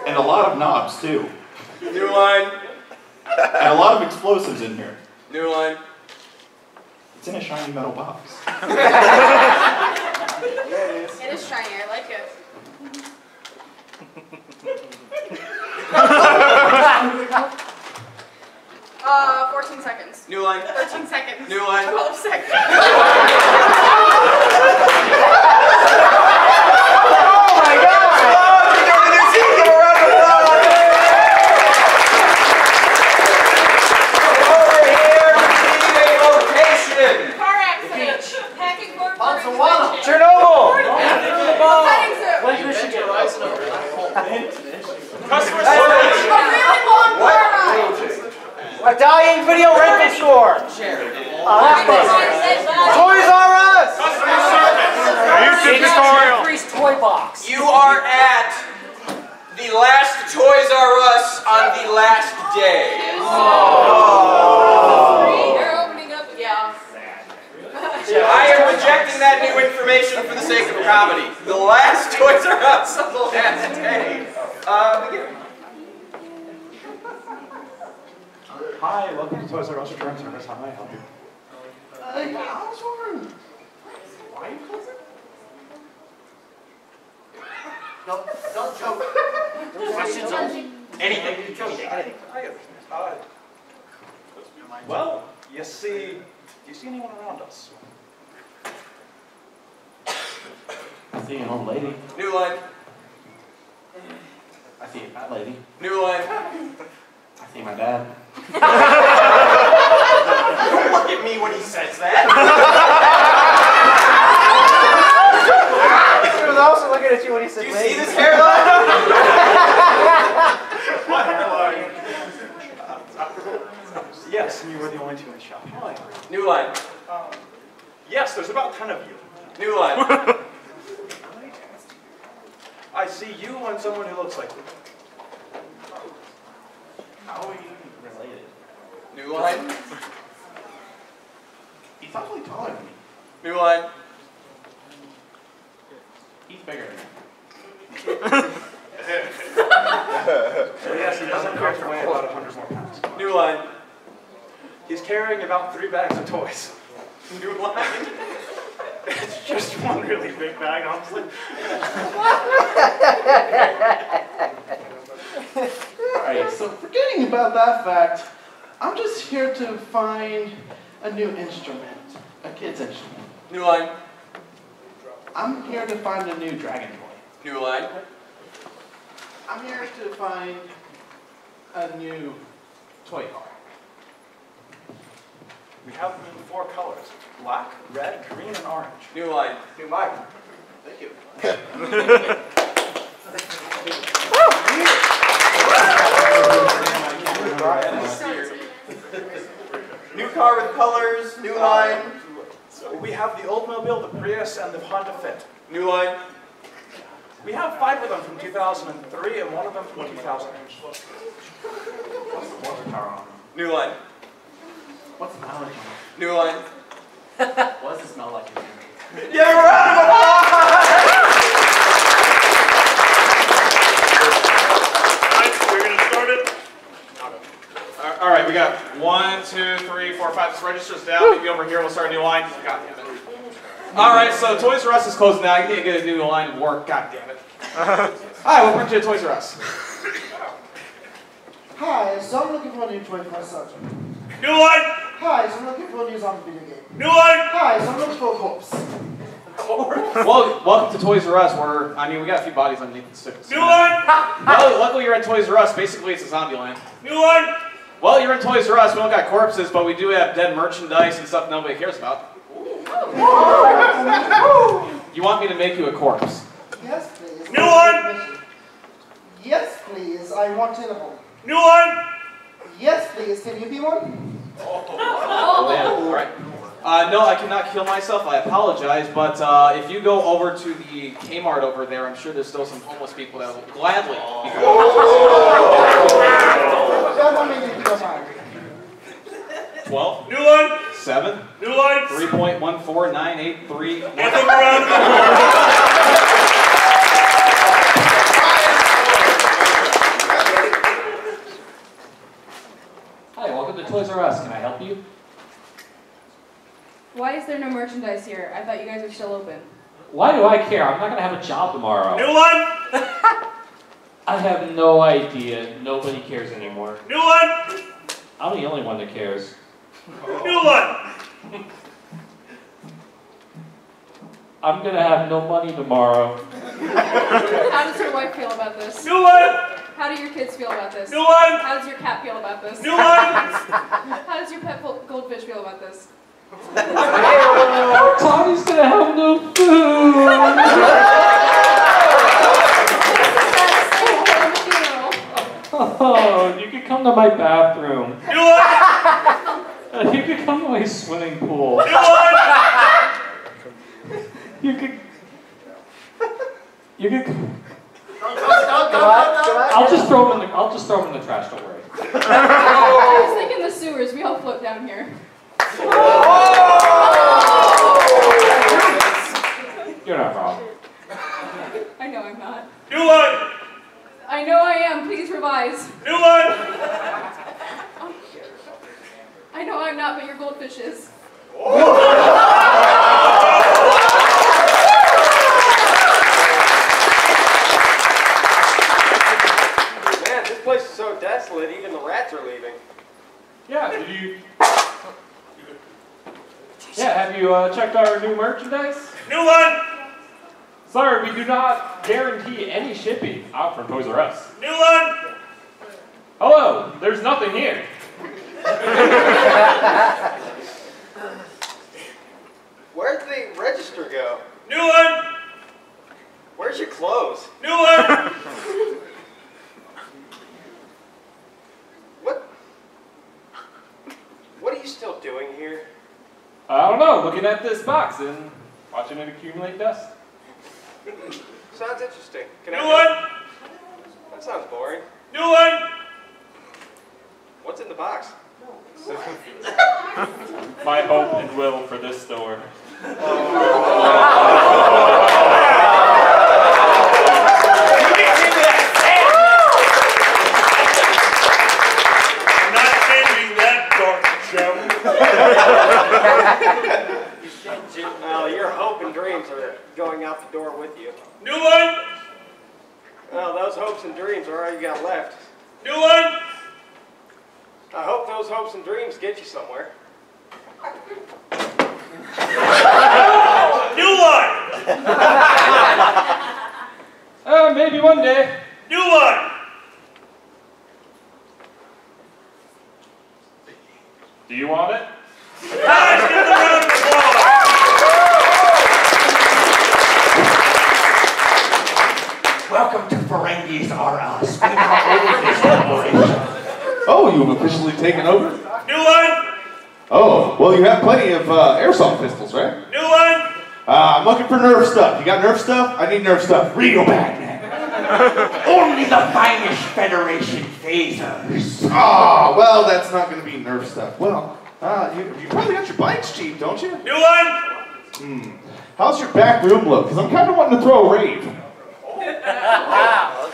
And a lot of knobs, too. New line. And a lot of explosives in here. New line. It's in a shiny metal box. It is shiny, I like it. 14 seconds. New line. 13 seconds. New line. 12 seconds. Oh my God! Over here, receiving location. Car accident. Packing corp. Chernobyl. Petting zoo. West Michigan. Customer A really long Marama. Italian video rental store. Toys R Us. Customer service. YouTube tutorial. Toy box. You are at the last Toys R Us on the last day. They're opening up. Yeah. I am rejecting that new information for the sake of comedy. The last Toys R Us on the last day. Hi, welcome to Toys R Us Return Service. How may I help you? I was wondering, why are you closing? Don't joke. Questions on anything. Well, you see, do you see anyone around us? I see an old lady. New line. I see a fat lady. New line. I see my dad. Don't look at me when he says that. He was also looking at you when he said, do you see this hairline? What hairline? Yes, and you were the only two in the shop. Hi. New line. Yes, there's about 10 of you. New line. I see you and someone who looks like you. How are you related? New line. He's awfully taller than me. New line. He's bigger than me. So yes, he doesn't appear to weigh about 100 more pounds. New line. He's carrying about 3 bags of toys. New line. It's just one really big bag, honestly. Alright, so forgetting about that fact, I'm just here to find a new instrument, a kid's instrument. New line. I'm here to find a new dragon toy. New line. I'm here to find a new toy car. We have them in 4 colors: black, red, green, and orange. New line. New line. Thank you. New car with colors. New line. We have the Oldsmobile, the Prius, and the Honda Fit. New line. We have 5 of them from 2003 and 1 of them from 2000. What's the water tower on them? New line. What's the mileage on New line. it? What does it smell like? Yeah, round of applause! We're going to start it. All right, we got 1, 2, 3, 4, 5. This register's down. Maybe over here we'll start a new line. God damn it. All right, so Toys R Us is closed now. You can't get a new line and work. God damn it. Hi, welcome to Toys R Us. Hi, so I'm looking for a new toy for a surgeon. New line. Hi, so I'm looking for a new zombie video game. New line. Hi, so I'm looking for a corpse. Well, welcome to Toys R Us. We got a few bodies underneath the stick. New line. Well, luckily you're in Toys R Us. Basically, it's a zombie line. New line. Well, you're in Toys R Us. We don't got corpses, but we do have dead merchandise and stuff nobody cares about. You want me to make you a corpse? Yes, please. New one. Yes, please. I want in a home. New one. Yes, please. Can you be one? All right. No, I cannot kill myself. I apologize, but if you go over to the Kmart over there, I'm sure there's still some homeless people that will gladly be 12. New line. 7. New line. 3.14983. Give them a round of Hi, welcome to Toys R Us. Can I help you? Why is there no merchandise here? I thought you guys were still open. Why do I care? I'm not gonna have a job tomorrow. New one! I have no idea. Nobody cares anymore. New one! I'm the only one that cares. New one! I'm gonna have no money tomorrow. How does your wife feel about this? New one! How do your kids feel about this? New one! How does your cat feel about this? New one! How does your pet goldfish feel about this? Tommy's gonna have no food. Oh, you could come to my bathroom. New one! You could come to my swimming pool. New one! You could. I'll just throw him in the. I'll just throw him in the trash. Don't worry. I was thinking the sewers. We all float down here. You're not wrong. I know I'm not. New one! I know I am. Please revise. New one! I know I'm not, but your goldfish is. Man, this place is so desolate, even the rats are leaving. Yeah. Did you? Yeah. Have you checked our new merchandise? New one! Sorry, we do not guarantee any shipping out from Toys R Us. New one! Hello. There's nothing here. Where'd the register go? New one! Where's your clothes? New one! What are you still doing here? I don't know. Looking at this box and watching it accumulate dust. Sounds interesting. Can I New one! That sounds boring. New one! What's in the box? My hope and will for this store. I'm not changing that dark gem. Well, your hope and dreams are going out the door with you. New one! Well, those hopes and dreams are all you got left. New one! I hope those hopes and dreams get you somewhere. New one! Maybe one day. New one! Do you want it? Guys, give them a round of applause! Welcome to Ferengi's R Us. We are over this operation. Oh, you've officially taken over? New one! Oh, well, you have plenty of airsoft pistols, right? New one! I'm looking for Nerf stuff. You got Nerf stuff? I need Nerf stuff. Real bad, man. Only the finest Federation phasers. Oh, well, that's not going to be Nerf stuff. Well, you probably got your bikes cheap, don't you? New one! How's your back room look? Because I'm kind of wanting to throw a rave. Wow.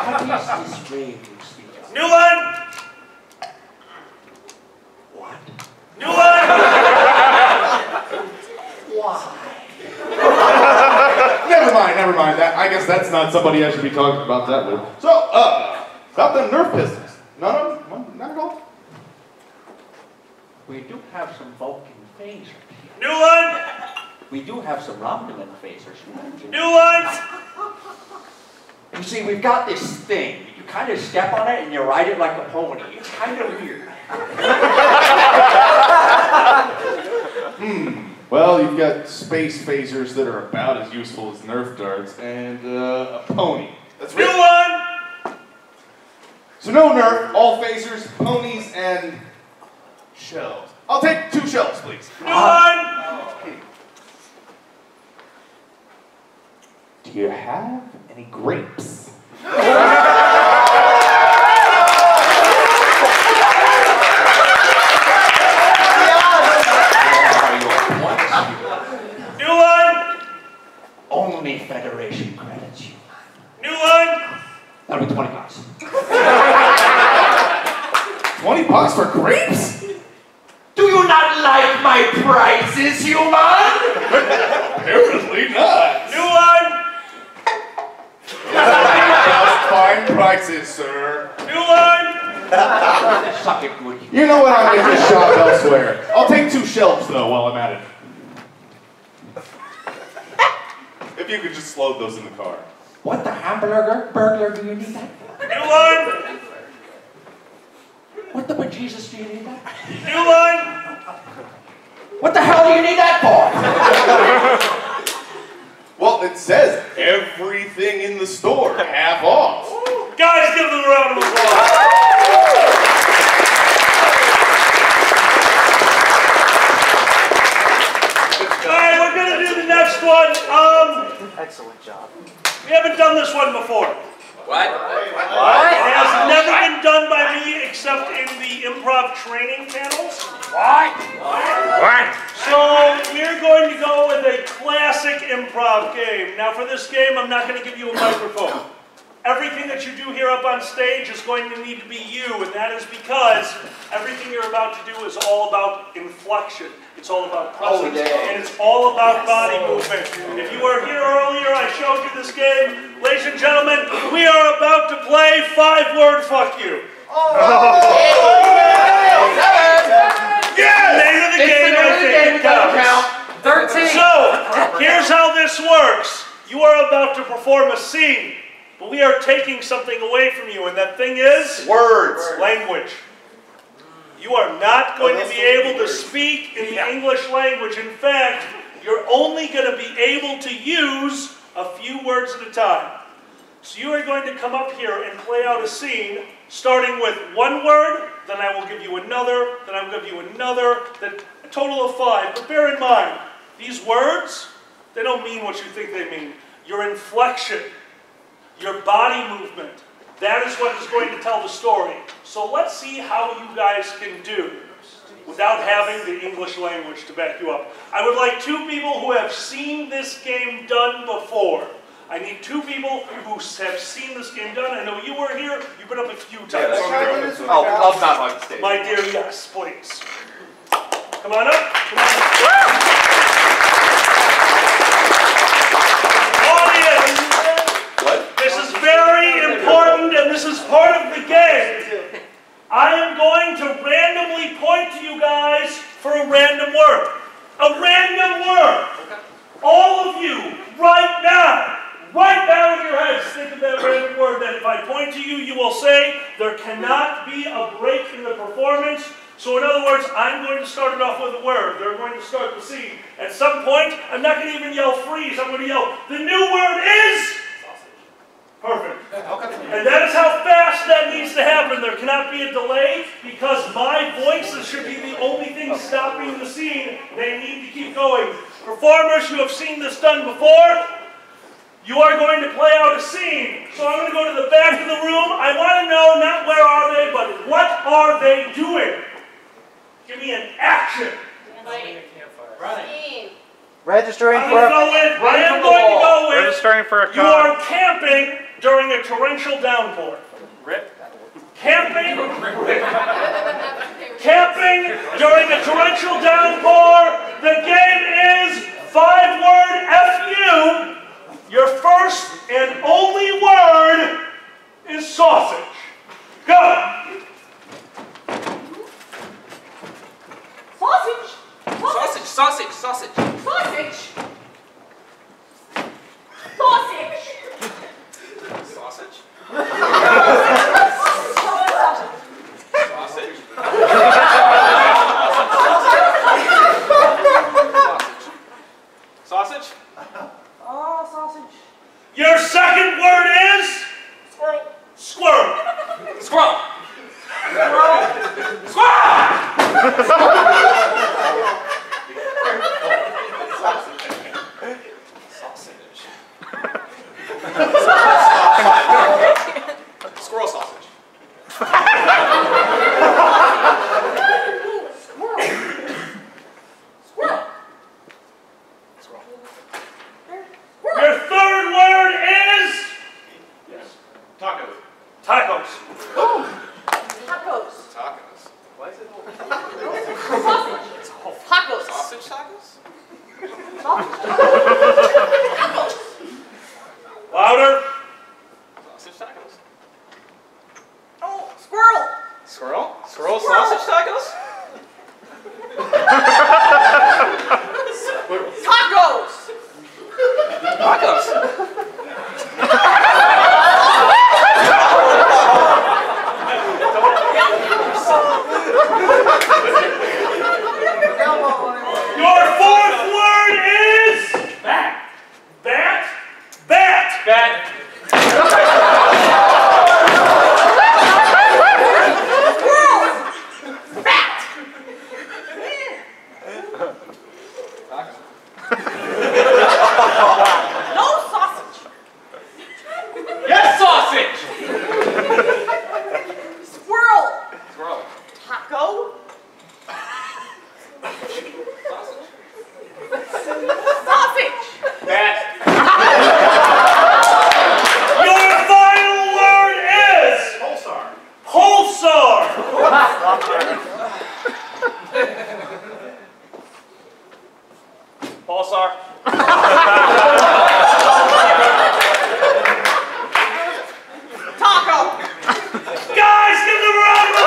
What is this rave you speak of? New one! What? New one! Why? Never mind. I guess that's not somebody I should be talking about that with. So, about them Nerf pistols. None of them? Not at all? We do have some Vulcan phasers. New one! We do have some Romulan phasers. New ones! You see, we've got this thing. You kind of step on it and you ride it like a pony. It's kind of weird. Well, you've got space phasers that are about as useful as Nerf darts, and a pony. That's New one! So no Nerf, all phasers, ponies, and shells. I'll take 2 shells, please. New one! Do you have any grapes? New one! Only Federation credits you. New one! That'll be $20. $20 for grapes? Do you not like my prices, human? Apparently not. New line. Just fine prices, sir. New line. Suck it good. You know what? I'm going to shop elsewhere. I'll take 2 shelves, though, while I'm at it. If you could just load those in the car. What the hamburger burglar do you need that for? New line. What the bejesus do you need that? New line. What the hell do you need that for? Well, it says everything in the store, half off. Guys, give them a round of applause. Alright, we're gonna do the next one. Excellent job. We haven't done this one before. What? It has never been done by me except in the improv training panels. What? So we're going to go with a classic improv game. Now for this game, I'm not going to give you a microphone. Everything that you do here up on stage is going to need to be you, and that is because everything you're about to do is all about inflection. It's all about presence, and it's all about body movement. If you were here earlier, I showed you this game. Ladies and gentlemen, we are about to play 5-word fuck you. Yes! Name of the game, I think it counts. 13. So, here's how this works. You are about to perform a scene, but we are taking something away from you, and that thing is? Words. Language. You are not going to be able to speak in the English language. In fact, you're only going to be able to use a few words at a time. So you are going to come up here and play out a scene, starting with 1 word, then I will give you another, then I will give you another, then a total of 5. But bear in mind, these words, they don't mean what you think they mean. Your inflection, your body movement, that is what is going to tell the story. So let's see how you guys can do without having the English language to back you up. I would like 2 people who have seen this game done before. I need 2 people who have seen this game done. I know you were here. You've been up a few times. I'll not hug the stage. My dear, yes, please. Come on up. Come on up. Audience. What? This is very important, and this is part of the game. I am going to randomly point to you guys for a random word. A random word. All of you, right now in your heads, think of that random word that if I point to you, you will say, there cannot be a break in the performance. So in other words, I'm going to start it off with a word. They're going to start the scene. At some point, I'm not going to even yell freeze. I'm going to yell, the new word is... Perfect. And that is how fast that needs to happen. There cannot be a delay because my voices should be the only thing stopping the scene. They need to keep going. Performers, you have seen this done before. You are going to play out a scene. So I'm going to go to the back of the room. I want to know not where are they, but what are they doing? Give me an action. Running. Registering I'm for going to go with, I am going to go with, Registering for a you are camping during a torrential downpour. Rip. Camping during a torrential downpour. The game is 5-word FU. Your first and only word is sausage. Go. Sausage. Sausage, sausage, sausage. Sausage. Sausage. Sausage? Sausage? Oh, sausage. Your second word is? Squirrel. Squirrel. Squirrel. Squirrel. Squirrel. Squirrel sausage. Your third word is? Yes. Tacos. Tacos. Tacos. Tacos. Why is it Sausage. Tacos. Sausage tacos? Louder. Sausage tacos. Oh, squirrel. Squirrel? Squirrel sausage tacos? Tacos. Tacos. Your fourth word is bat. Bat? Bat. Bat. No sausage. Yes, sausage. Squirrel. Squirrel. Taco. Sausage. Bat. Your final word is Pulsar. Pulsar. Taco. Guys, give them a round of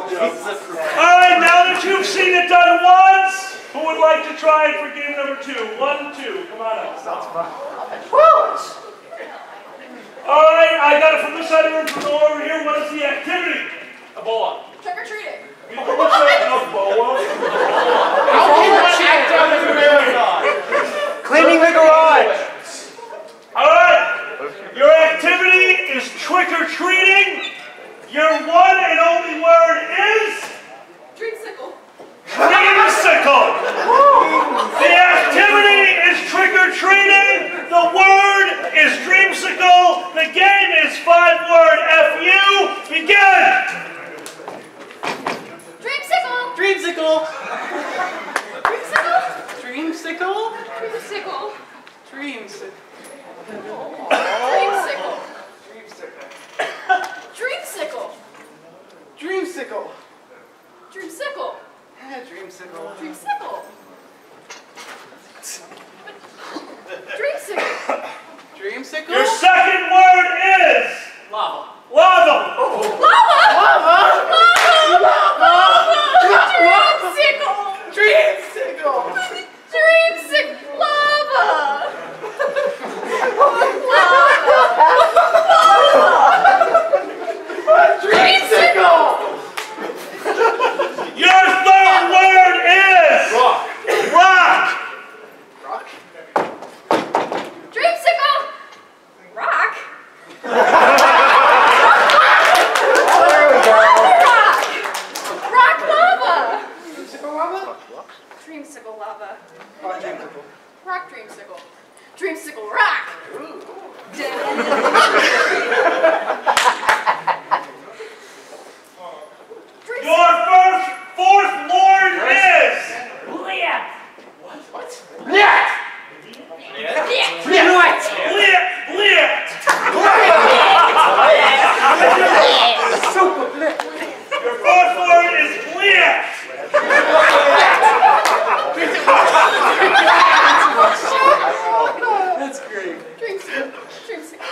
Alright, now that you've seen it done once, who would like to try it for game number 2? 1, 2, come on up. Sounds fun. Alright, I got it from this side of the room, from over here. What is the activity? Ebola. Trick or treating. What's that? Ebola? Cleaning the garage. Alright, your activity is trick or treating. Your one and only word is Dreamsicle. dreamsicle. The activity is trick or treating. The word is dreamsicle. The game is 5-word FU. Begin. Dreamsicle. Dreamsicle. Dreamsicle. Dreamsicle. Dreamsicle. Dreamsicle. Dreamsicle. Dreamsicle. Dreamsicle. Dreamsicle. Yeah, dreamsicle. Dreamsicle. Dreamsicle. Dreamsicle. Your second word is Lava. lava. Lava. Lava. Lava. Dreamsicle. Dreamsicle. Dreamsicle. Lava. Dreamsicle. Your third word is rock. Rock. Rock. Dreamsicle. Rock. There we go. Rock. Rock lava. Dreamsicle lava. Dreamsicle lava. Rock dreamsicle. Rock dreamsicle. Dreamsicle rock. Your fourth word is Liat. what? Liat. Liat. Your fourth word is bliat. That's great. Dreamsicle. Dreamsicle.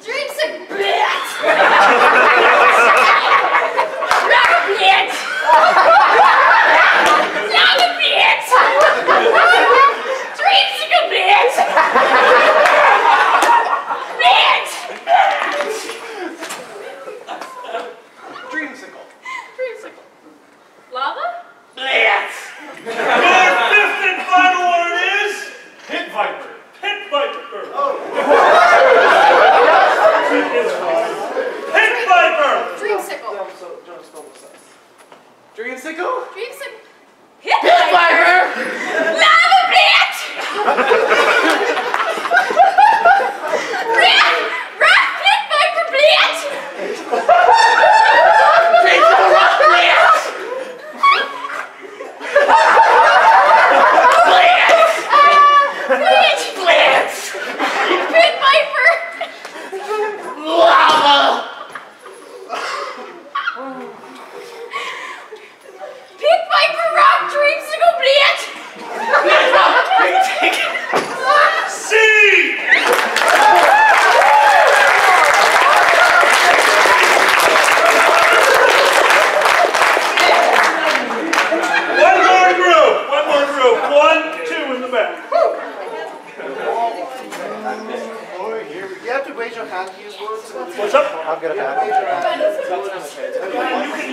Dreamsicle. Liat. Rock liat. Lava liat. Dreamsicle liat. Liat. Dreamsicle. Dreamsicle. Lava? Bliat. Your fifth and final word is Pit viper. pit viper. raise your hand to use words? What's up? I'm good at that.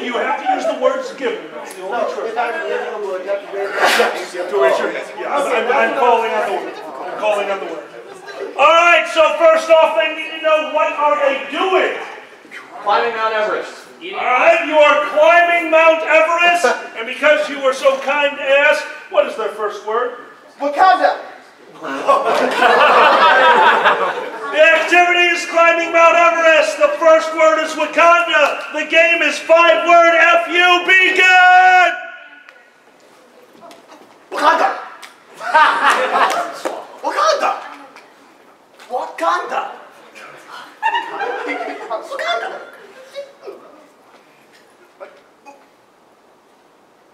You have to use the words given. That's the only trick. If I'm leaving a word, you have to raise Yes, you have to raise your hand. Yeah, I'm calling on the word. I'm calling on the word. All right, so first off, they need to know what are they doing? Climbing Mount Everest. All right, you are climbing Mount Everest, and because you were so kind to ask, what is their first word? Wakanda. The activity is climbing Mount Everest. The first word is Wakanda. The game is 5-word F-U. Begin! Wakanda. Wakanda. Wakanda. Wakanda.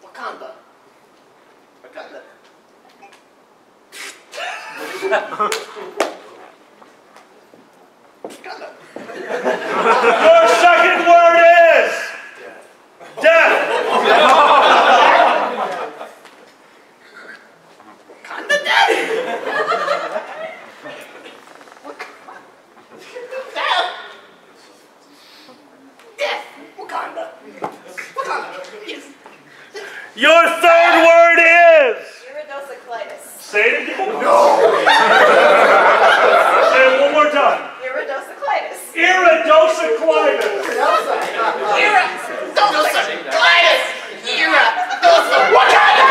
Wakanda. Wakanda. Your second word is death. Wakanda death. Death. Wakanda. Wakanda. Yes. Your third word is... Iridociclitis. Say it again. No. Say it one more time. Iridociclitis. Iridociclitis. Iridociclitis. Wakanda.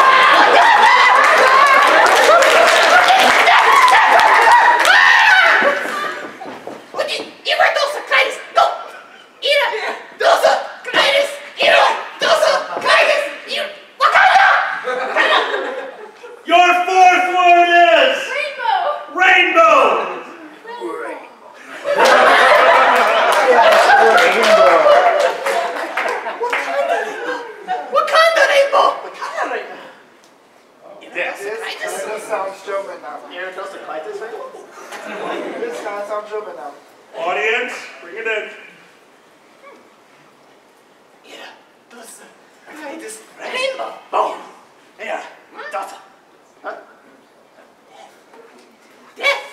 Iridociclitis. No. Iridociclitis. Iridociclitis. Wakanda. Your fourth word is... Rainbow. Rainbow. Wakanda rainbow. This sounds German now. Iridociclitis rainbow. This kind of sounds German now. Audience, bring it in. Iridociclitis rainbow. Boom. Yeah. Daughter. Death.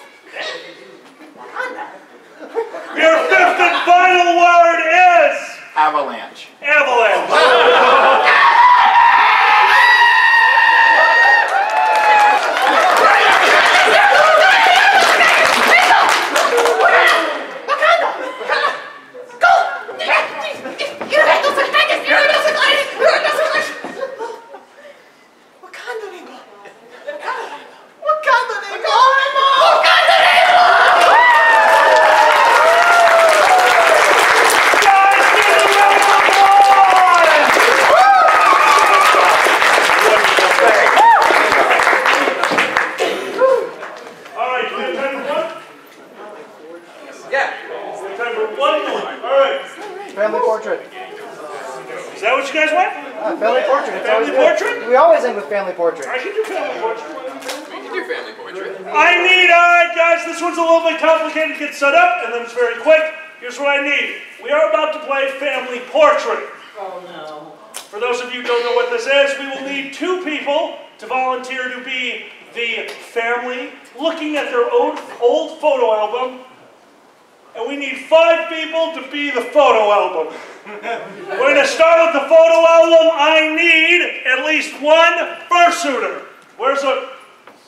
Wakanda. Your fifth and final word is... Avalanche. Avalanche. Family portrait. Is that what you guys want? Family portrait. It's Family always good. portrait? We always end with family portrait. I can do family portrait. We can do family portrait. I need, all right, guys, this one's a little bit complicated to get set up, and then it's very quick. Here's what I need. We are about to play family portrait. Oh no. For those of you who don't know what this is, we will need 2 people to volunteer to be the family looking at their old photo album. And we need 5 people to be the photo album. We're going to start with the photo album. I need at least 1 fursuiter. Where's a...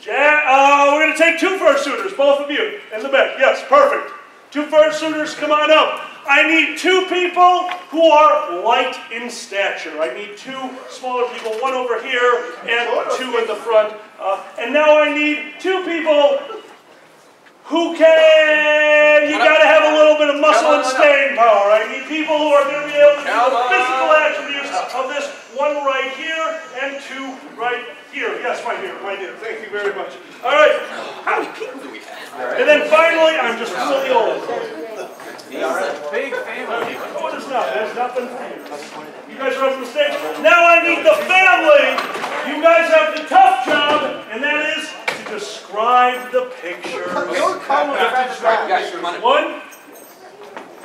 we're going to take 2 fursuiters, both of you, in the back. Yes, perfect. 2 fursuiters, come on up. I need 2 people who are light in stature. I need 2 smaller people, 1 over here and 2 in the front. And now I need 2 people who can... You got to have a little bit of muscle and staying power. I need people who are going to be able to do the physical attributes of this 1 right here and 2 right here. Yes, right here. Thank you very much. All right. How many people do we have? And then finally, I'm just really old. Big family. No, it is not. There's nothing for you. You guys are up on the stage. Now I need the family. You guys have the tough job, and that is to describe the pictures. Guys, come on in. 1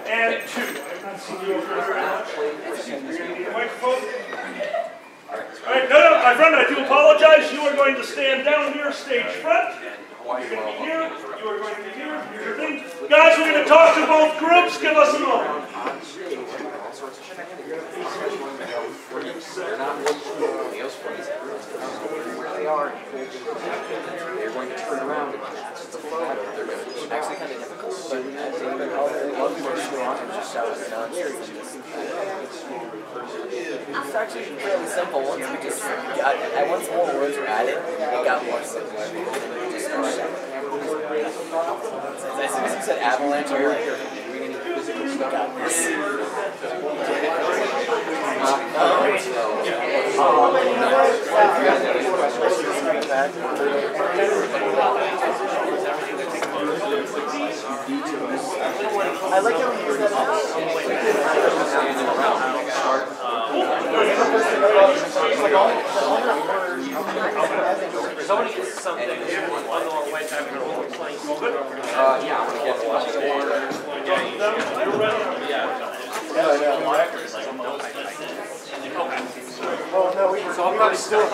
and 2. I've not seen you over very much. You're going to need a microphone. All right, no, my friend, I do apologize. You are going to stand down here, stage front. Here, you are going to be here. Here's your thing. Guys, we're going to talk to both groups. Give us a moment. They're going to turn around and catch the flow. They're going to actually kind of difficult, but it's actually fairly simple. Once we just got, once more words were added, it got more simple. As soon as you said avalanche, you're reading physical stuff. Got this. I like how we use that. Somebody gets something. Yeah, I want to get Oh no, we were probably still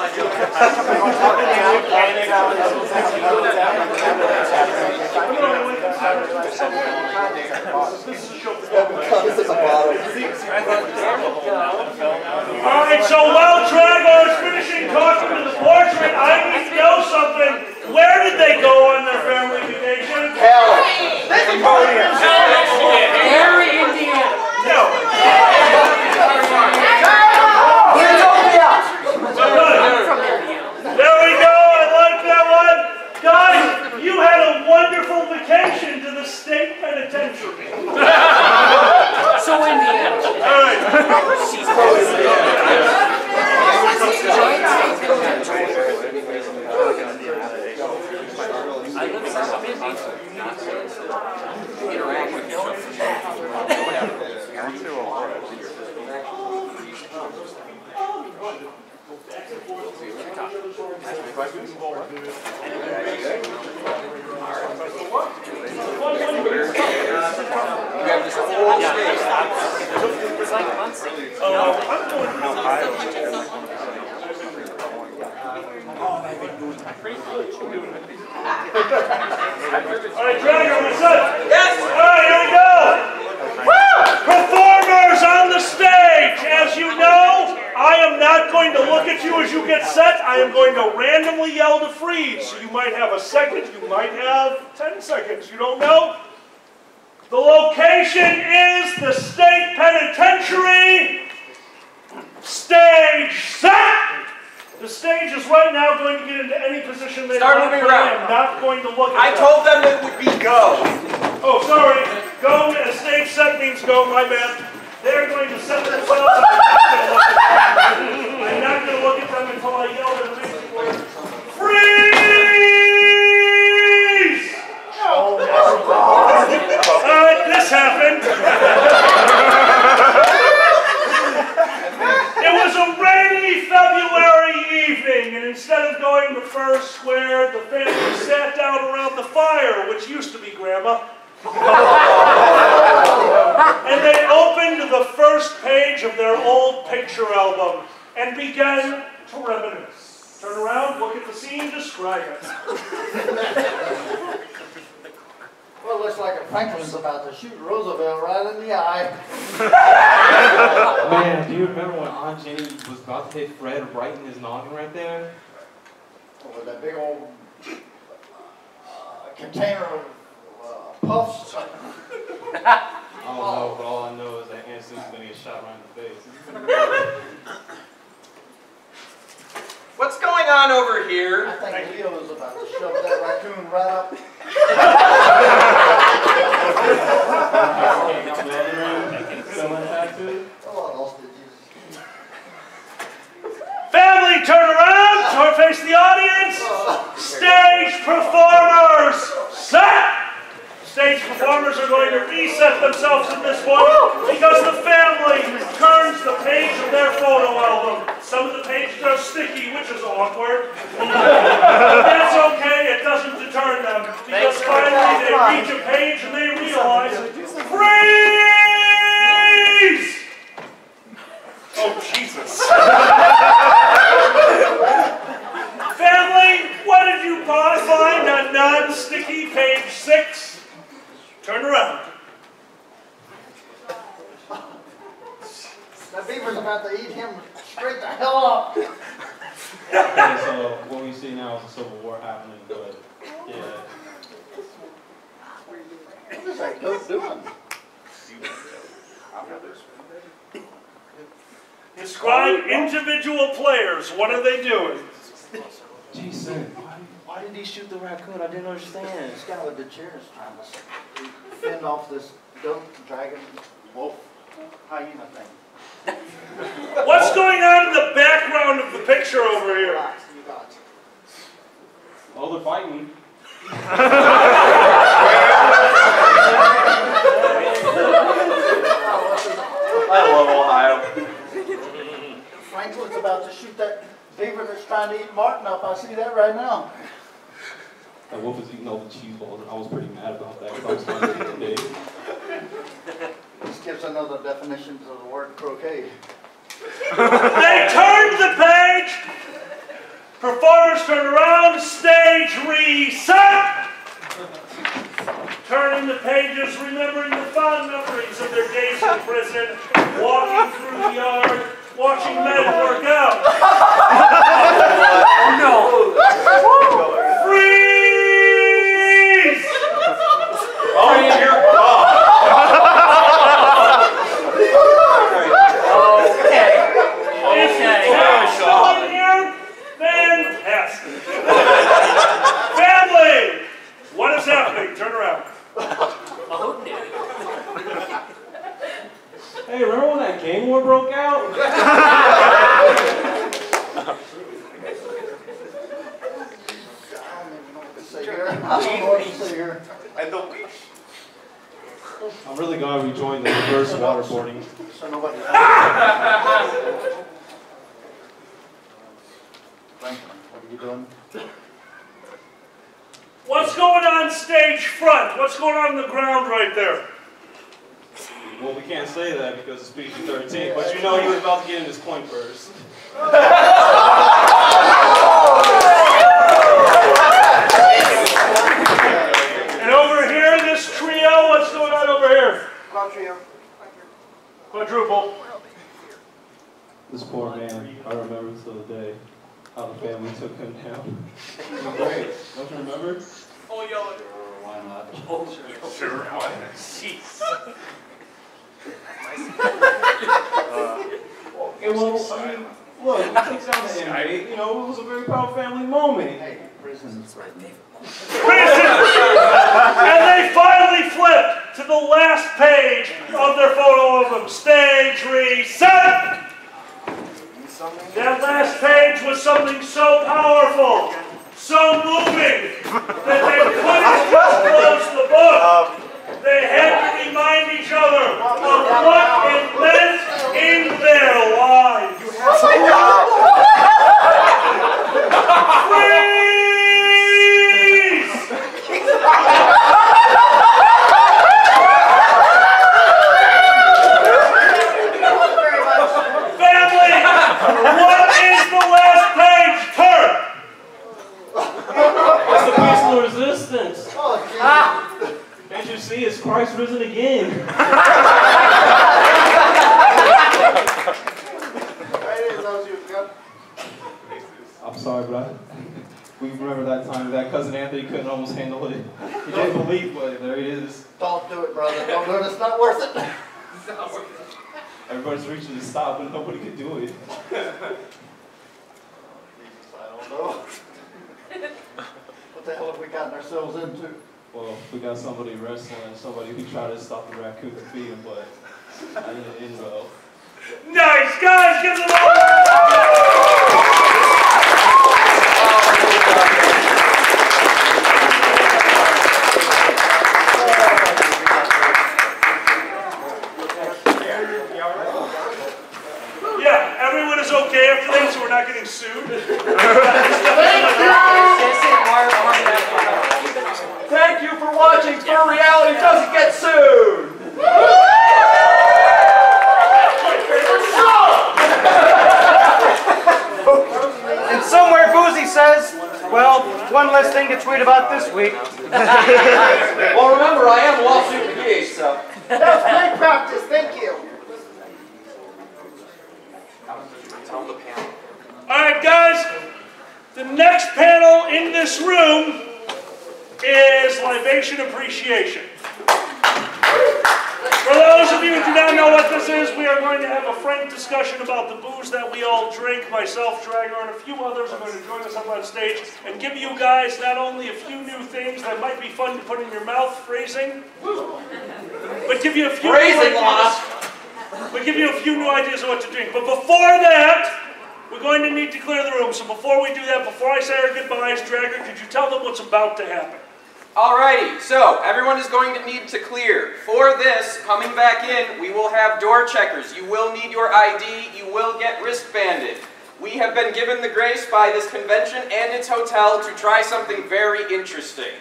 Alright, so while Drago is finishing talking to the portrait, I need to know something. Where did they go on their family vacation? Hell. Gary, Indiana. No. There we go, I like that one. Guys, you had a wonderful vacation to the state penitentiary. So Indiana. Alright. Alright, Drago, what's up? Yes! Alright, here we go! Woo! Performers on the stage! As you know, I am not going to look at you as you get set. I am going to randomly yell to freeze. So you might have a second, you might have 10 seconds. You don't know? The location is the state penitentiary. Stage set! The stage is right now going to get into any position they want. Start moving around. I'm not going to look at I told them it would be go. Oh, sorry. Go and stage set means go, my bad. They're going to set themselves up. I'm not going to look at them until I yell their basic words. Freeze! Oh, God. This happened. It was a rainy February evening, and instead of going to First Square, the family sat down around the fire, which used to be Grandma. And they opened the first page of their old picture album and began to reminisce. Turn around, look at the scene, describe it. Well, looks like a Franklin's about to shoot Roosevelt right in the eye. Man, do you remember when Aunt Jenny was about to hit Fred right in his noggin right there? Oh, with that big old container of puffs. I don't know, but all I know is that Aunt Sue's gonna get shot right in the face. What's going on over here? I think Leo was about to shove that raccoon right up. Family, turn around, face the audience. Stage performers, set! Stage performers are going to reset themselves at this point because the family turns the page of their photo album. Some of the pages are sticky, which is awkward. But that's okay, it doesn't deter them because finally they reach a page and they realize, freeze! Oh, Jesus. Family, what did you find on Turn around. That beaver's about to eat him straight the hell up. Okay, so what we see now is a civil war happening, but yeah. What is that goat doing? Describe individual players. What are they doing? Jason, why did he shoot the raccoon? I didn't understand. This guy with the chair is trying to fend off this goat, dragon, wolf, hyena thing. What's going on in the background of the picture over here? Oh, they're fighting. I love Ohio. Franklin's about to shoot that beaver that's trying to eat Martin up. I see that right now. That wolf is eating all the cheese balls, and I was pretty mad about that because I was trying to eat today. This gives another definition to the word croquet. They turned the page. Performers turn around. Stage reset. Turning the pages, remembering the fond memories of their days in prison, walking through the yard, watching men work out. No. Freeze! Oh, here. Is the cat still in here? Fantastic. Family! What is happening? Turn around. Hey, remember when that gang war broke out? I'm really glad we joined the reverse waterboarding. So nobody. Franklin, what are you doing? What's going on stage front? What's going on the ground right there? Well, we can't say that because it's PG-13, but you know he was about to get in his coin first. And over here, this trio, what's going on over here? Quadruple. This poor man, I remember till the day how the family took him down. Great. Don't you remember? Oh, yo. Why not? Oh, sure. Why not? Jeez. Okay, well, I mean, look, he takes down the inmate. You know, it was a very proud family moment. Hey, prison's right. Prison! And they finally flipped to the last page of their photo of him. Stage reset! That last page was something so powerful, so moving, that they couldn't just close the book. They had to remind each other of what it meant in their lives. Freeze! Family, what is the last page? Turn! It's the peaceful resistance. Can't you see it's Christ risen again? I'm sorry, but we remember that time that cousin Anthony couldn't almost handle it. He didn't believe, but there he is. Don't do it, brother. Don't do it. It's not worth it. Everybody's reaching to stop, but nobody could do it. I don't know. What the hell have we gotten ourselves into? Well, we got somebody wrestling, somebody who tried to stop the raccoon from feeding, but I didn't end well. Nice, guys! Give them all! Yeah, everyone is okay after that, so we're not getting sued. Thank you for watching For Reality Doesn't Get Sued! And somewhere Boozy says, well, one less thing to tweet about this week. Well, remember, I am lawsuit so. That was great practice, thank you. Tell the panel. All right, guys. The next panel in this room is libation appreciation. For those of you who do not know what this is, we are going to have a frank discussion about the booze that we all drink. Myself, Dragger, and a few others are going to join us up on stage and give you guys not only a few new things that might be fun to put in your mouth, phrasing, but give you a few new ideas of what to drink. But before that, we're going to need to clear the room. So before we do that, before I say our goodbyes, Dragger, could you tell them what's about to happen? Alrighty, so everyone is going to need to clear. For this, coming back in, we will have door checkers. You will need your ID. You will get wristbanded. We have been given the grace by this convention and its hotel to try something very interesting.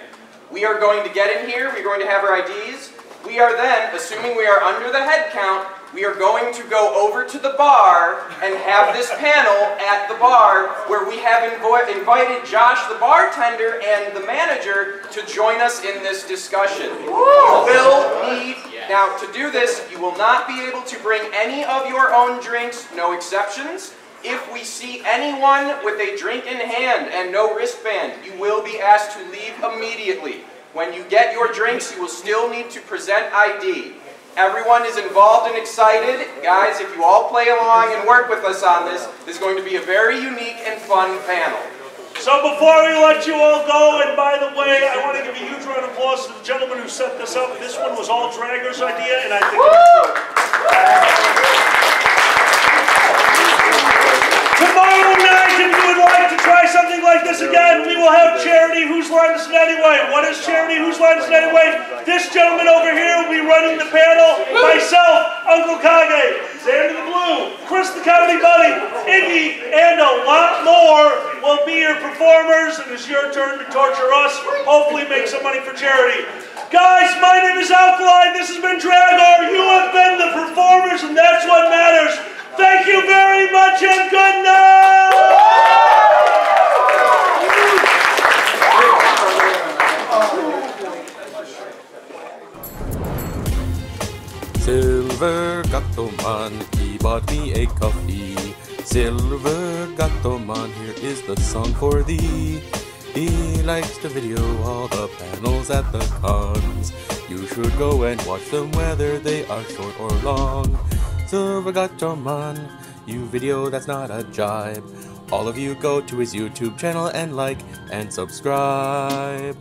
We are going to get in here. We're going to have our IDs. We are then, assuming we are under the head count, we are going to go over to the bar and have this panel at the bar where we have invited Josh, the bartender, and the manager to join us in this discussion. You will need, now to do this, you will not be able to bring any of your own drinks, no exceptions. If we see anyone with a drink in hand and no wristband, you will be asked to leave immediately. When you get your drinks, you will still need to present ID. Everyone is involved and excited. Guys, if you all play along and work with us on this, this is going to be a very unique and fun panel. So before we let you all go, and by the way, I want to give a huge round of applause to the gentleman who set this up. This one was all Dragger's idea, and I think tomorrow night, if you would like to try something like this again, we will have charity. Whose Line Is It Anyway? What is charity? Whose Line Is It Anyway? This gentleman over here will be running the panel. Myself, Uncle Kage, Xander the Blue, Chris the Comedy Buddy, Iggy, and a lot more will be your performers, and it's your turn to torture us. Hopefully make some money for charity. Guys, my name is Alkali. This has been Dragor. You have been the performers, and that's what matters. Thank you very much, and good night! Silver Gatoman, he bought me a coffee. Silver Gatoman, here is the song for thee. He likes to video all the panels at the cons. You should go and watch them whether they are short or long. Silver Gatoman, you video that's not a jibe. All of you go to his YouTube channel and like and subscribe.